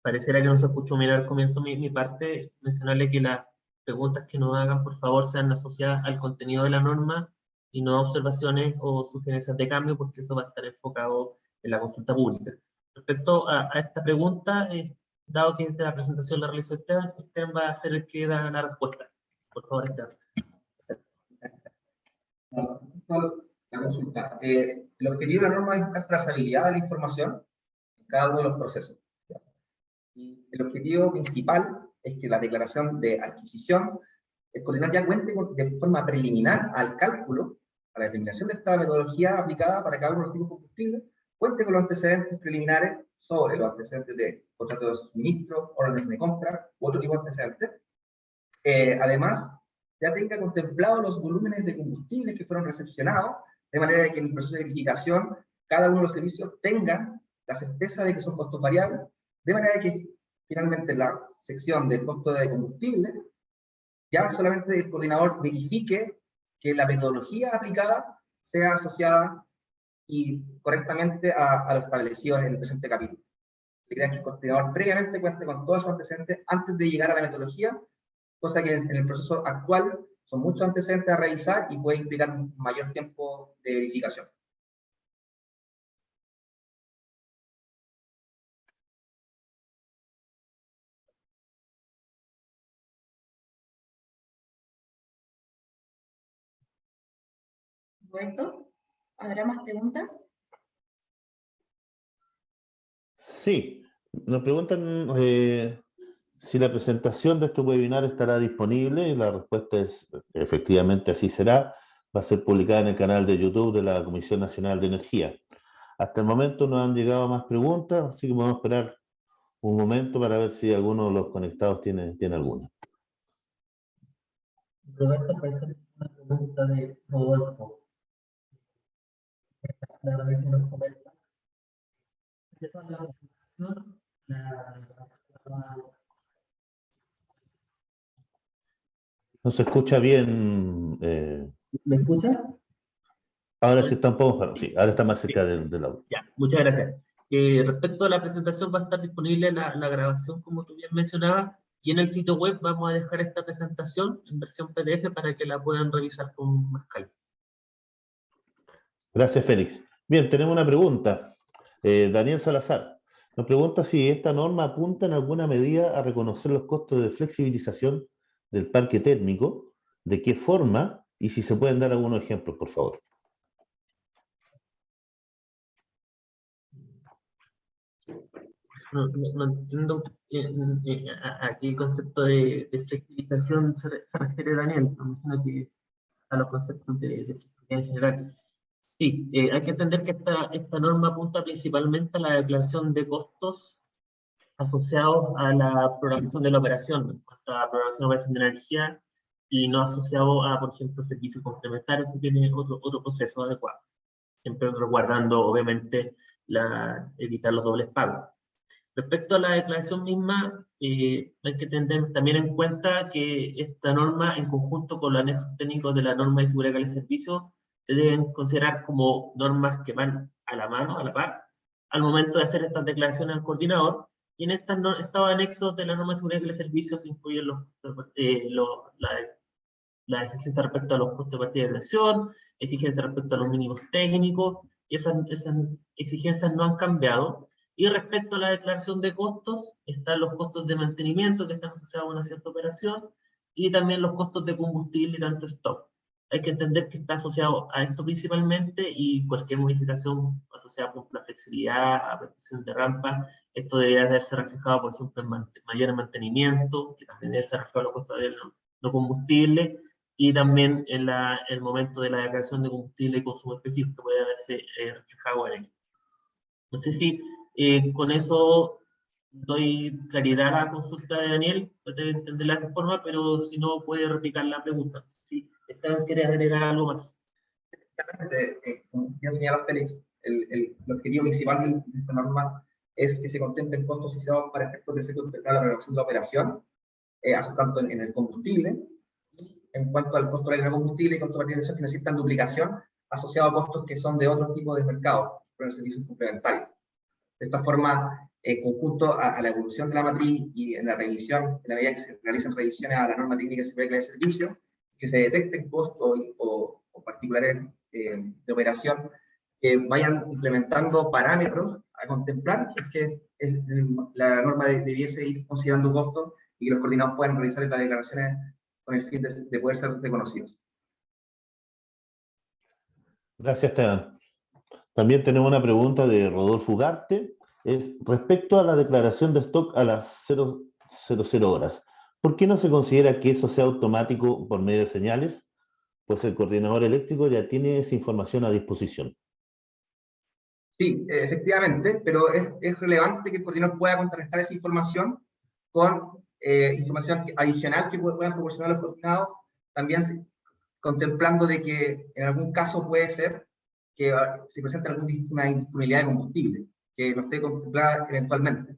pareciera que no se escuchó mirar al comienzo mi parte, mencionarle que las preguntas que nos hagan, por favor, sean asociadas al contenido de la norma y no a observaciones o sugerencias de cambio, porque eso va a estar enfocado en la consulta pública. Respecto a esta pregunta, dado que esta presentación la realizó Esteban va a ser el que da la respuesta. Por favor, Esteban. La consulta. El objetivo de la norma es buscar trazabilidad de la información en cada uno de los procesos. Y el objetivo principal es que la declaración de adquisición, el coordinador ya cuente de forma preliminar al cálculo, a la determinación de esta metodología aplicada para cada uno de los tipos de combustible, cuente con los antecedentes preliminares sobre los antecedentes de contratos de suministro, órdenes de compra u otro tipo de antecedentes. Además, ya tenga contemplados los volúmenes de combustibles que fueron recepcionados de manera que en el proceso de verificación cada uno de los servicios tenga la certeza de que son costos variables, de manera que finalmente la sección del costo de combustible, ya solamente el coordinador verifique que la metodología aplicada sea asociada y correctamente a lo establecido en el presente capítulo. La idea es que el coordinador previamente cuente con todos sus antecedentes antes de llegar a la metodología, cosa que en el proceso actual son muchos antecedentes a revisar y puede implicar un mayor tiempo de verificación. Roberto, ¿habrá más preguntas? Sí, nos preguntan si la presentación de este webinar estará disponible, y la respuesta es efectivamente así será. Va a ser publicada en el canal de YouTube de la Comisión Nacional de Energía. Hasta el momento no han llegado más preguntas, así que vamos a esperar un momento para ver si alguno de los conectados tiene alguna. Roberto, parece una pregunta de Rodolfo. A ver si nos comentas. Esta es la presentación, No se escucha bien. ¿Me escuchas? Ahora sí está un poco mejor, sí, ahora está más cerca del audio. Ya, muchas gracias. Respecto a la presentación, va a estar disponible la grabación, como tú bien mencionabas, y en el sitio web vamos a dejar esta presentación en versión PDF para que la puedan revisar con más calma. Gracias, Félix. Bien, tenemos una pregunta. Daniel Salazar nos pregunta si esta norma apunta en alguna medida a reconocer los costos de flexibilización del parque térmico, de qué forma, y si se pueden dar algunos ejemplos, por favor. No entiendo a qué concepto de flexibilización se refiere Daniel. Me imagino que a los conceptos de flexibilidad en general. Sí, hay que entender que esta norma apunta principalmente a la declaración de costos asociados a la programación de la operación, en cuanto a la programación de operación de energía, y no asociado a, por ejemplo, servicios complementarios que tienen otro proceso adecuado. Siempre resguardando, obviamente, evitar los dobles pagos. Respecto a la declaración misma, hay que tener también en cuenta que esta norma, en conjunto con los anexos técnicos de la norma de seguridad del servicio, se deben considerar como normas que van a la mano, a la par, al momento de hacer estas declaraciones al coordinador. Y en estos anexos de la norma de seguridad del servicio se incluyen la exigencia respecto a los costos de partida de inversión, exigencia respecto a los mínimos técnicos, y esas exigencias no han cambiado. Y respecto a la declaración de costos, están los costos de mantenimiento que están asociados a una cierta operación, y también los costos de combustible y tanto stock. Hay que entender que está asociado a esto principalmente, y cualquier modificación asociada por la flexibilidad, a protección de rampa, esto debería verse reflejado, por ejemplo, en mayor mantenimiento, que también debe ser reflejado en los costos de no combustible, y también en el momento de la declaración de combustible y consumo específico, que puede verse reflejado en ello. No sé si con eso doy claridad a la consulta de Daniel, puede entenderla de esa forma, pero si no, puede replicar la pregunta. Si Esteban quiere agregar algo más. Como ya señala Félix, el objetivo principal de esta norma es que se contemplen costos asociados para efectos de la reducción de la operación, tanto en el combustible, y en cuanto al costo del combustible y costo de partida que necesitan duplicación, asociado a costos que son de otro tipo de mercado, por el servicio complementario. De esta forma, conjunto a la evolución de la matriz y en la revisión, en la medida que se realizan revisiones a la norma técnica de seguridad de servicio, que se detecten costos o particulares de operación que vayan implementando parámetros a contemplar, que la norma debiese ir considerando costos y que los coordinados puedan realizar estas declaraciones con el fin de poder ser reconocidos. Gracias, Esteban. También tenemos una pregunta de Rodolfo Ugarte. Es respecto a la declaración de stock a las 000 horas. ¿Por qué no se considera que eso sea automático por medio de señales? Pues el coordinador eléctrico ya tiene esa información a disposición. Sí, efectivamente, pero es relevante que el coordinador pueda contrarrestar esa información con información adicional que puedan proporcionar los coordinados, también contemplando de que en algún caso puede ser que se presente alguna disponibilidad de combustible que no esté contemplada eventualmente.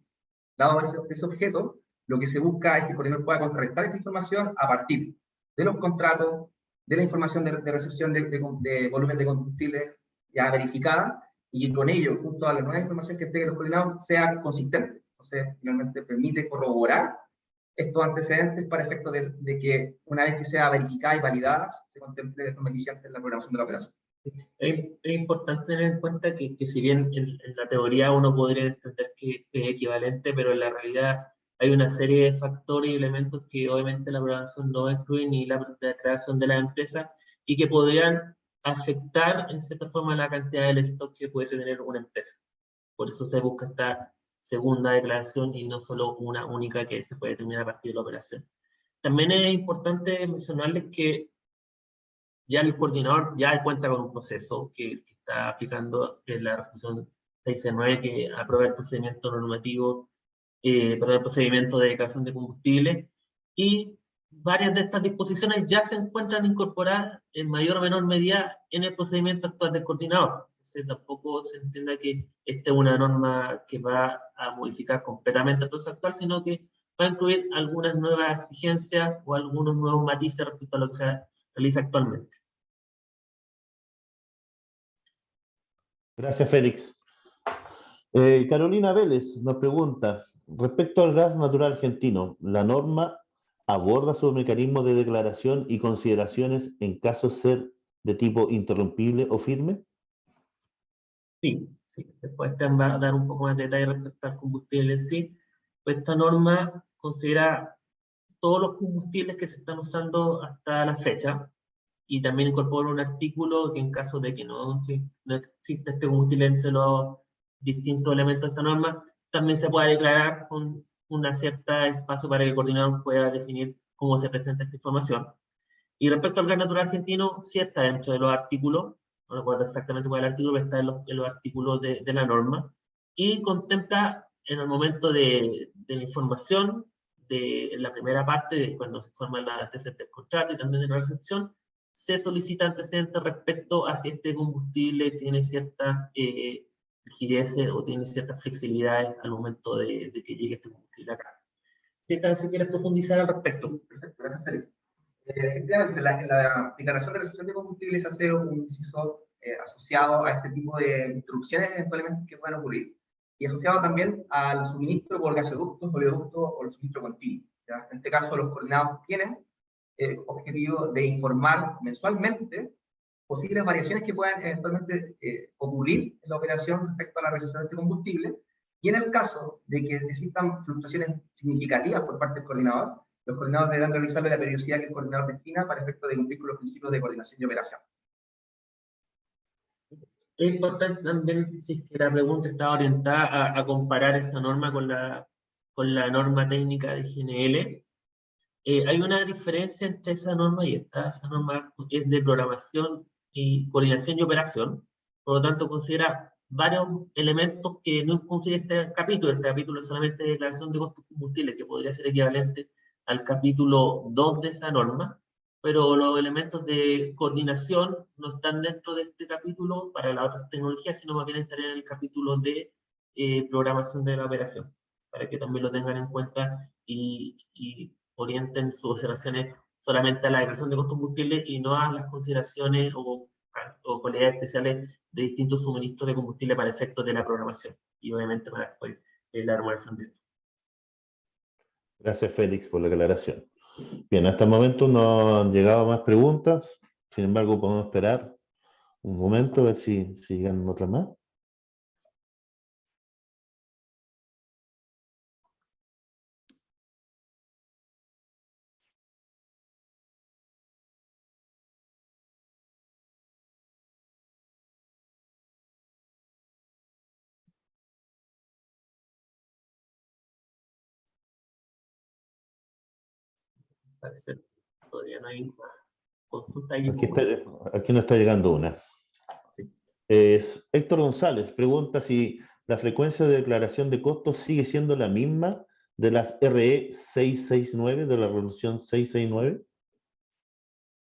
Dado ese objeto, lo que se busca es que el coordinador pueda contrarrestar esta información a partir de los contratos, de la información de recepción de volumen de combustible ya verificada, y con ello, junto a la nueva información que entregue los coordinados, sea consistente. Entonces, finalmente permite corroborar estos antecedentes para efectos de que una vez que sea verificada y validada, se contemple de forma eficiente en la programación de la operación. Es importante tener en cuenta que si bien en la teoría uno podría entender que es equivalente, pero en la realidad hay una serie de factores y elementos que obviamente la programación no incluye ni la creación de la empresa y que podrían afectar en cierta forma la cantidad del stock que puede tener una empresa. Por eso se busca esta segunda declaración y no solo una única que se puede determinar a partir de la operación. También es importante mencionarles que ya el coordinador ya cuenta con un proceso que está aplicando en la resolución 669 que aprueba el procedimiento normativo, para el procedimiento de declaración de combustible, y varias de estas disposiciones ya se encuentran incorporadas en mayor o menor medida en el procedimiento actual del coordinador. Entonces tampoco se entienda que esta es una norma que va a modificar completamente el proceso actual, sino que va a incluir algunas nuevas exigencias o algunos nuevos matices respecto a lo que se realiza actualmente. Gracias, Félix. Carolina Vélez nos pregunta, respecto al gas natural argentino, ¿la norma aborda su mecanismo de declaración y consideraciones en caso de ser de tipo interrumpible o firme? Sí. Después te va a dar un poco más de detalle respecto al combustible en sí. Pues esta norma considera todos los combustibles que se están usando hasta la fecha, y también incorpora un artículo que en caso de que no exista este combustible entre los distintos elementos de esta norma, también se pueda declarar con una cierta espacio para que el coordinador pueda definir cómo se presenta esta información. Y respecto al gas natural argentino, sí está dentro de los artículos, no recuerdo exactamente cuál es el artículo, pero está en los artículos de la norma, y contempla en el momento de la información, de la primera parte, de cuando se forma la antecedente del contrato y también de la recepción, se solicita antecedentes respecto a si este combustible tiene ciertas rigideces o tiene ciertas flexibilidades al momento de que llegue este combustible acá. ¿Qué tal si quieres profundizar al respecto? Perfecto, gracias, Felipe. Efectivamente, en la declaración de recepción de combustibles se hace un inciso asociado a este tipo de instrucciones eventualmente que puedan ocurrir, y asociado también al suministro por gasoductos, oleoductos o el suministro continuo. ¿Ya? En este caso, los coordinados tienen el objetivo de informar mensualmente posibles variaciones que puedan eventualmente ocurrir en la operación respecto a la recepción de este combustible, y en el caso de que existan fluctuaciones significativas por parte del coordinador, los coordinadores deberán realizarle la periodicidad que el coordinador destina para efecto de cumplir con los principios de coordinación y operación. Es importante también, si es que la pregunta está orientada a comparar esta norma con la norma técnica de GNL. Hay una diferencia entre esa norma y esta. Esa norma es de programación y coordinación y operación, por lo tanto considera varios elementos que no incluye este capítulo. Este capítulo es solamente de declaración de costos combustibles, que podría ser equivalente al capítulo 2 de esa norma, pero los elementos de coordinación no están dentro de este capítulo para las otras tecnologías, sino más bien estarían en el capítulo de programación de la operación, para que también lo tengan en cuenta y orienten sus observaciones solamente a la declaración de costos combustibles y no a las consideraciones o cualidades especiales de distintos suministros de combustible para efectos de la programación y obviamente para después la armonización de esto. Gracias, Félix, por la aclaración. Bien, hasta el momento no han llegado más preguntas, sin embargo podemos esperar un momento a ver si llegan otras más. Parece que todavía no hay más consulta ahí. Aquí nos está llegando una. Sí. Héctor González pregunta si la frecuencia de declaración de costos sigue siendo la misma de las RE 669, de la resolución 669.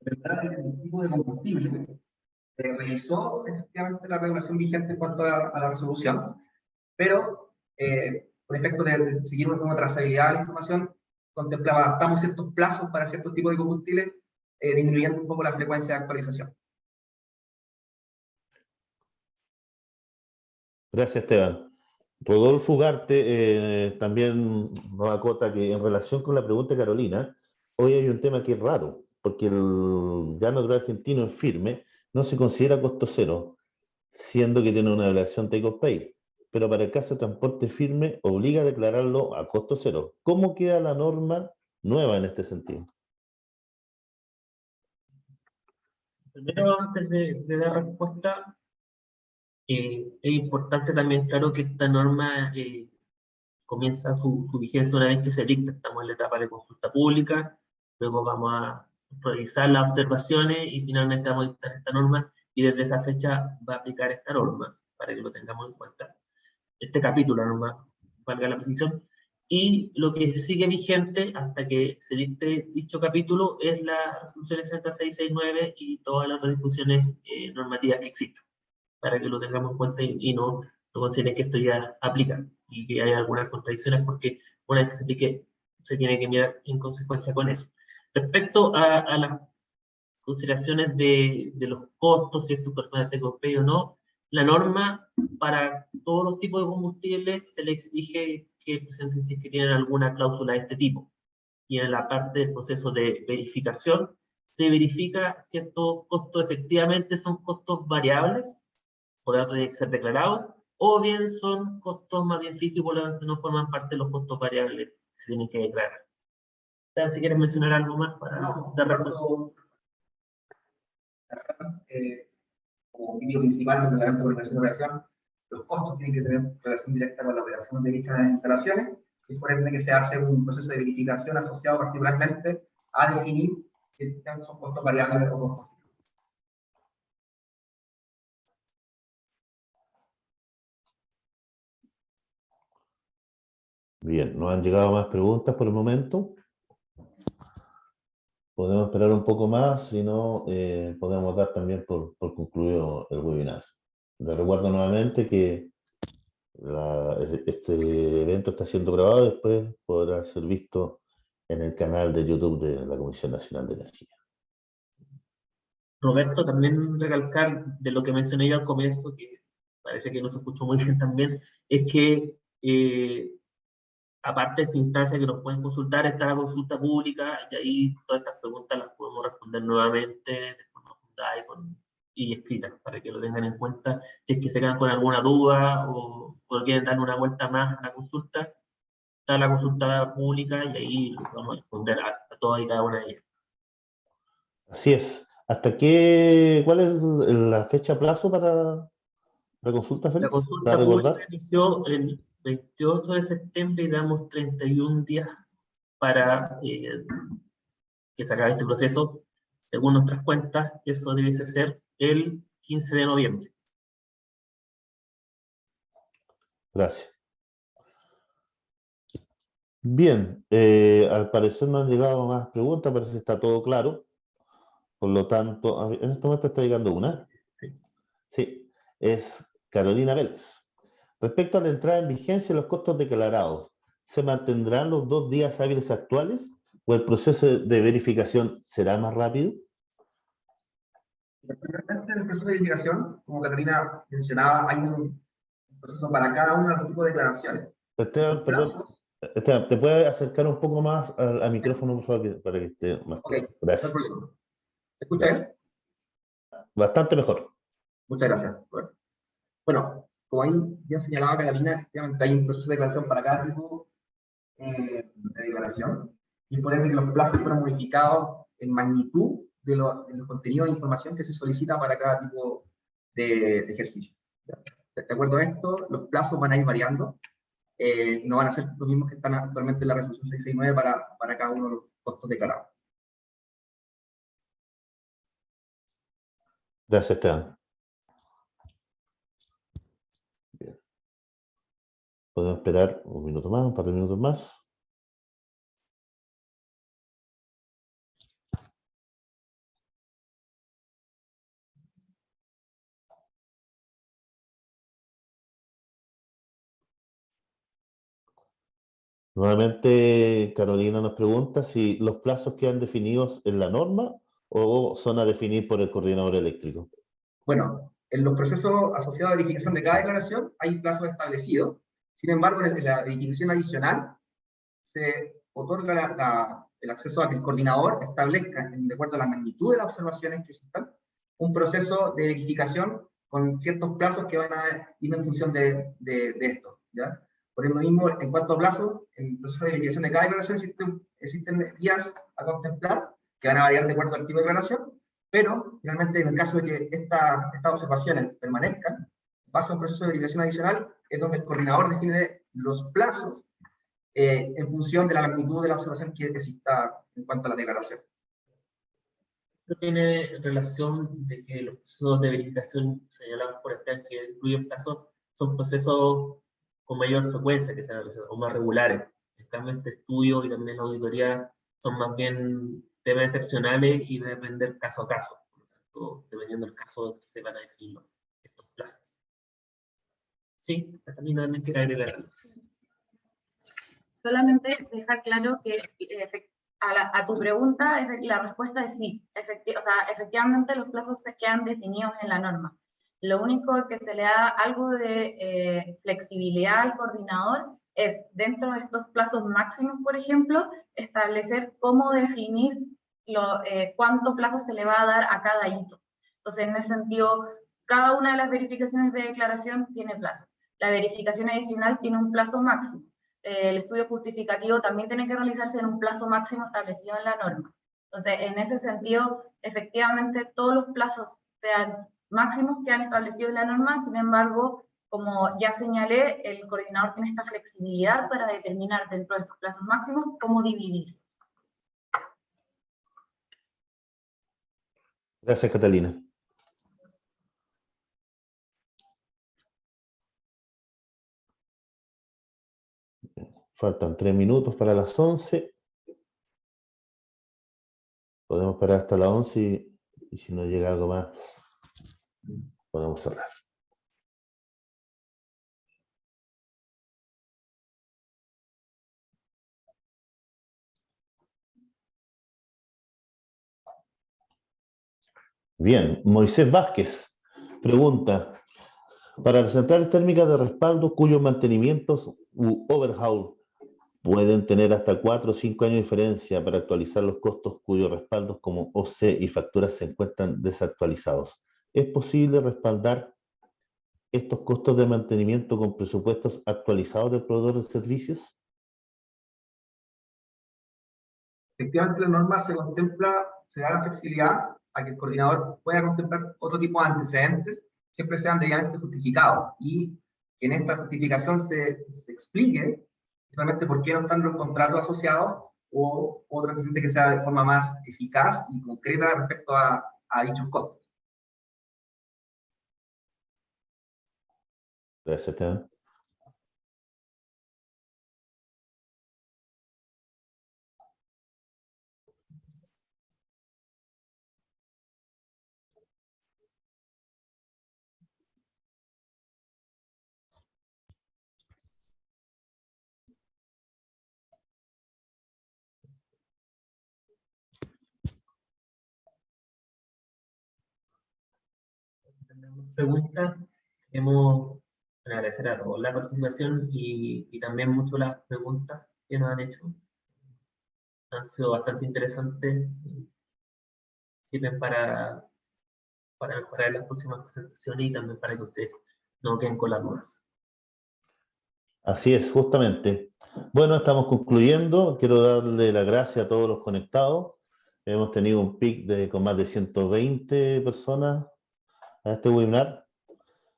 El tipo de combustible Se revisó efectivamente la regulación vigente en cuanto a la resolución, pero por efecto de seguir una trazabilidad de la información, adaptamos ciertos plazos para ciertos tipos de combustibles, disminuyendo un poco la frecuencia de actualización. Gracias, Esteban. Rodolfo Ugarte también nos acota que en relación con la pregunta de Carolina, hoy hay un tema que es raro, porque el gas natural argentino en firme no se considera costo cero, siendo que tiene una evaluación take or pay, pero para el caso de transporte firme obliga a declararlo a costo cero. ¿Cómo queda la norma nueva en este sentido? Primero, antes de dar respuesta, es importante también, claro, que esta norma comienza su vigencia una vez que se dicta. Estamos en la etapa de consulta pública, luego vamos a revisar las observaciones y finalmente vamos a dictar esta norma, y desde esa fecha va a aplicar esta norma, para que lo tengamos en cuenta. Este capítulo, la norma, valga la precisión, y lo que sigue vigente hasta que se dicte dicho capítulo es la resolución 6669 y todas las otras discusiones normativas que existen, para que lo tengamos en cuenta y no consideren que esto ya aplica y que hay algunas contradicciones, porque una vez que se aplique se tiene que mirar en consecuencia con eso. Respecto a las consideraciones de los costos, si esto corresponde a TCOP o no, la norma para todos los tipos de combustibles se le exige que presenten si es que tienen alguna cláusula de este tipo. Y en la parte del proceso de verificación, se verifica si estos costos efectivamente son costos variables, por lo tanto tienen que ser declarados, o bien son costos más bien fijos y por lo tanto no forman parte de los costos variables que se tienen que declarar. Si quieres mencionar algo más para dar respuesta. Como objetivo principal del reglamento de organización de operación, los costos tienen que tener relación directa con la operación de dichas instalaciones, y por ende que se hace un proceso de verificación asociado particularmente a definir si son costos variables o costos fijos. Bien, no han llegado más preguntas por el momento. Podemos esperar un poco más, si no, podemos dar también por concluido el webinar. Les recuerdo nuevamente que este evento está siendo grabado y después podrá ser visto en el canal de YouTube de la Comisión Nacional de Energía. Roberto, también recalcar de lo que mencioné yo al comienzo, que parece que no se escuchó muy bien también, es que aparte de esta instancia que nos pueden consultar, está la consulta pública, y ahí todas estas preguntas las podemos responder nuevamente de forma fundada y escrita, para que lo tengan en cuenta. Si es que se quedan con alguna duda o quieren dar una vuelta más a la consulta, está la consulta pública y ahí vamos a responder a todas y cada una de ellas. Así es. ¿Cuál es la fecha plazo para la consulta, La Félix? consulta ¿Para pública recordar? inició el 28 de septiembre y damos 31 días para que se acabe este proceso. Según nuestras cuentas, eso debiese ser el 15 de noviembre. Gracias. Bien, al parecer no han llegado más preguntas, parece que está todo claro. Por lo tanto, en este momento está llegando una. Sí. Sí, es Carolina Vélez. Respecto a la entrada en vigencia de los costos declarados, ¿se mantendrán los 2 días hábiles actuales o el proceso de verificación será más rápido? En el proceso de verificación, como Catalina mencionaba, hay un proceso para cada uno de los tipos de declaraciones. Esteban, perdón. Esteban, ¿te puedes acercar un poco más al micrófono, por favor, para que esté más claro? Ok, Gracias. no hay problema. ¿Se escucha bien? Bastante mejor. Muchas gracias. Bueno, como ahí ya señalaba Catalina, efectivamente hay un proceso de declaración para cada tipo de declaración, y por ende que los plazos fueron modificados en magnitud de los contenidos de información que se solicita para cada tipo de ejercicio. De acuerdo a esto, los plazos van a ir variando, no van a ser los mismos que están actualmente en la resolución 669 para cada uno de los costos declarados. Gracias, Esteban. Bien. Podemos esperar un minuto más, un par de minutos más. Nuevamente, Carolina nos pregunta si los plazos quedan definidos en la norma o son a definir por el coordinador eléctrico. Bueno, en los procesos asociados a la verificación de cada declaración hay plazos establecidos. Sin embargo, en la verificación adicional se otorga el acceso a que el coordinador establezca, de acuerdo a la magnitud de las observaciones que existan, un proceso de verificación con ciertos plazos que van a ir en función de esto, ¿ya? Por eso mismo, en cuanto a plazos, en el proceso de verificación de cada declaración existen días a contemplar que van a variar de acuerdo al tipo de declaración, pero finalmente en el caso de que estas observaciones permanezcan, pasa a un proceso de verificación adicional, es donde el coordinador define los plazos en función de la magnitud de la observación que exista en cuanto a la declaración. Esto tiene relación de que los procesos de verificación señalados por Esteban que incluyen plazos son procesos con mayor frecuencia que se realizan, o más regulares. En cambio, este estudio y también la auditoría son más bien temas excepcionales y debe depender caso a caso. Por lo tanto, dependiendo del caso, se van a definir estos plazos. Sí, Catalina también quiere agregar algo. Solamente dejar claro que a tu pregunta la respuesta es sí. O sea, efectivamente los plazos se quedan definidos en la norma. Lo único que se le da algo de flexibilidad al coordinador es, dentro de estos plazos máximos, por ejemplo, establecer cómo definir cuánto plazo se le va a dar a cada hito. Entonces, en ese sentido, cada una de las verificaciones de declaración tiene plazo. La verificación adicional tiene un plazo máximo. El estudio justificativo también tiene que realizarse en un plazo máximo establecido en la norma. Entonces, en ese sentido, efectivamente, todos los plazos sean máximos que han establecido en la norma. Sin embargo, como ya señalé, el coordinador tiene esta flexibilidad para determinar dentro de estos plazos máximos cómo dividir. Gracias, Catalina. Faltan 3 minutos para las 11. Podemos parar hasta las 11 y si no llega algo más, podemos cerrar. Bien, Moisés Vázquez pregunta, para las centrales térmicas de respaldo cuyos mantenimientos u overhaul pueden tener hasta 4 o 5 años de diferencia para actualizar los costos cuyos respaldos como OC y facturas se encuentran desactualizados, ¿es posible respaldar estos costos de mantenimiento con presupuestos actualizados del proveedor de servicios? Efectivamente, la norma se da la flexibilidad a que el coordinador pueda contemplar otro tipo de antecedentes, siempre sean debidamente justificados, y que en esta justificación se explique realmente por qué no están los contratos asociados o otro antecedente que sea de forma más eficaz y concreta respecto a dichos costos. Gracias, Esteban. Preguntas. Queremos agradecer a todos la participación y también mucho las preguntas que nos han hecho. Han sido bastante interesantes. Sirven para mejorar las próximas presentaciones y también para que ustedes no queden con las dudas. Así es, justamente. Bueno, estamos concluyendo. Quiero darle las gracias a todos los conectados. Hemos tenido un pic con más de 120 personas a este webinar.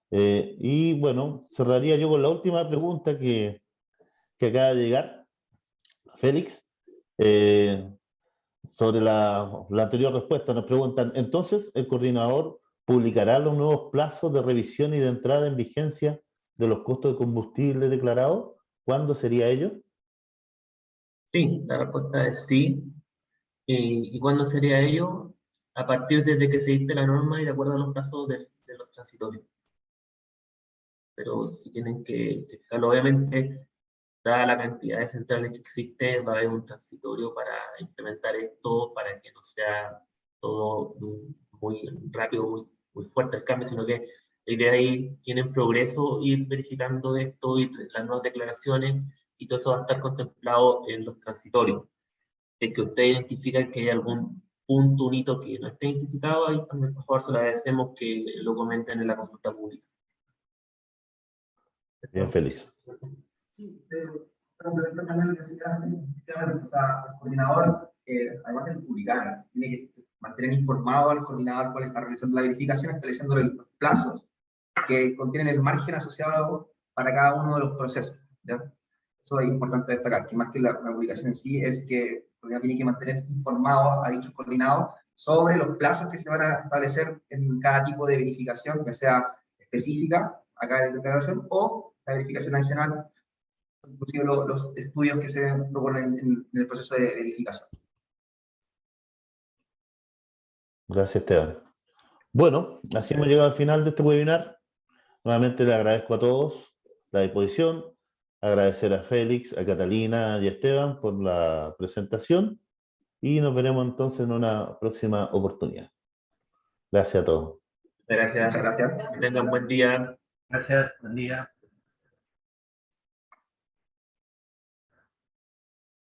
Y bueno, cerraría yo con la última pregunta que acaba de llegar, Félix. Sobre la anterior respuesta, nos preguntan, entonces, ¿el coordinador publicará los nuevos plazos de revisión y de entrada en vigencia de los costos de combustible declarados? ¿Cuándo sería ello? Sí, la respuesta es sí. ¿Y cuándo sería ello? A partir desde que se dicte la norma y de acuerdo a los plazos de los transitorios. Pero si tienen que checarlo, obviamente, dada la cantidad de centrales que existe, va a haber un transitorio para implementar esto, para que no sea todo muy rápido, muy fuerte el cambio, sino que la idea ahí tiene en progreso ir verificando esto y las nuevas declaraciones, y todo eso va a estar contemplado en los transitorios. Si es que ustedes identifican que hay algún punto, un hito que no esté identificado, ahí también, por favor, se lo agradecemos que lo comenten en la consulta pública. Bien, feliz. Sí, también lo que decía el coordinador, además de publicar, tiene que mantener informado al coordinador cuál está realizando la verificación, estableciendo los plazos que contienen el margen asociado para cada uno de los procesos, ¿ya? Eso es importante destacar, que más que la publicación en sí, es que el coordinador tiene que mantener informado a dichos coordinados sobre los plazos que se van a establecer en cada tipo de verificación, ya sea específica, acá de declaración, o la verificación adicional, inclusive los estudios que se proponen en el proceso de verificación. Gracias, Esteban. Bueno, así hemos llegado al final de este webinar. Nuevamente le agradezco a todos la disposición, agradecer a Félix, a Catalina y a Esteban por la presentación, y nos veremos entonces en una próxima oportunidad. Gracias a todos. Gracias. Muchas gracias. Que tengan buen día. Gracias, buen día.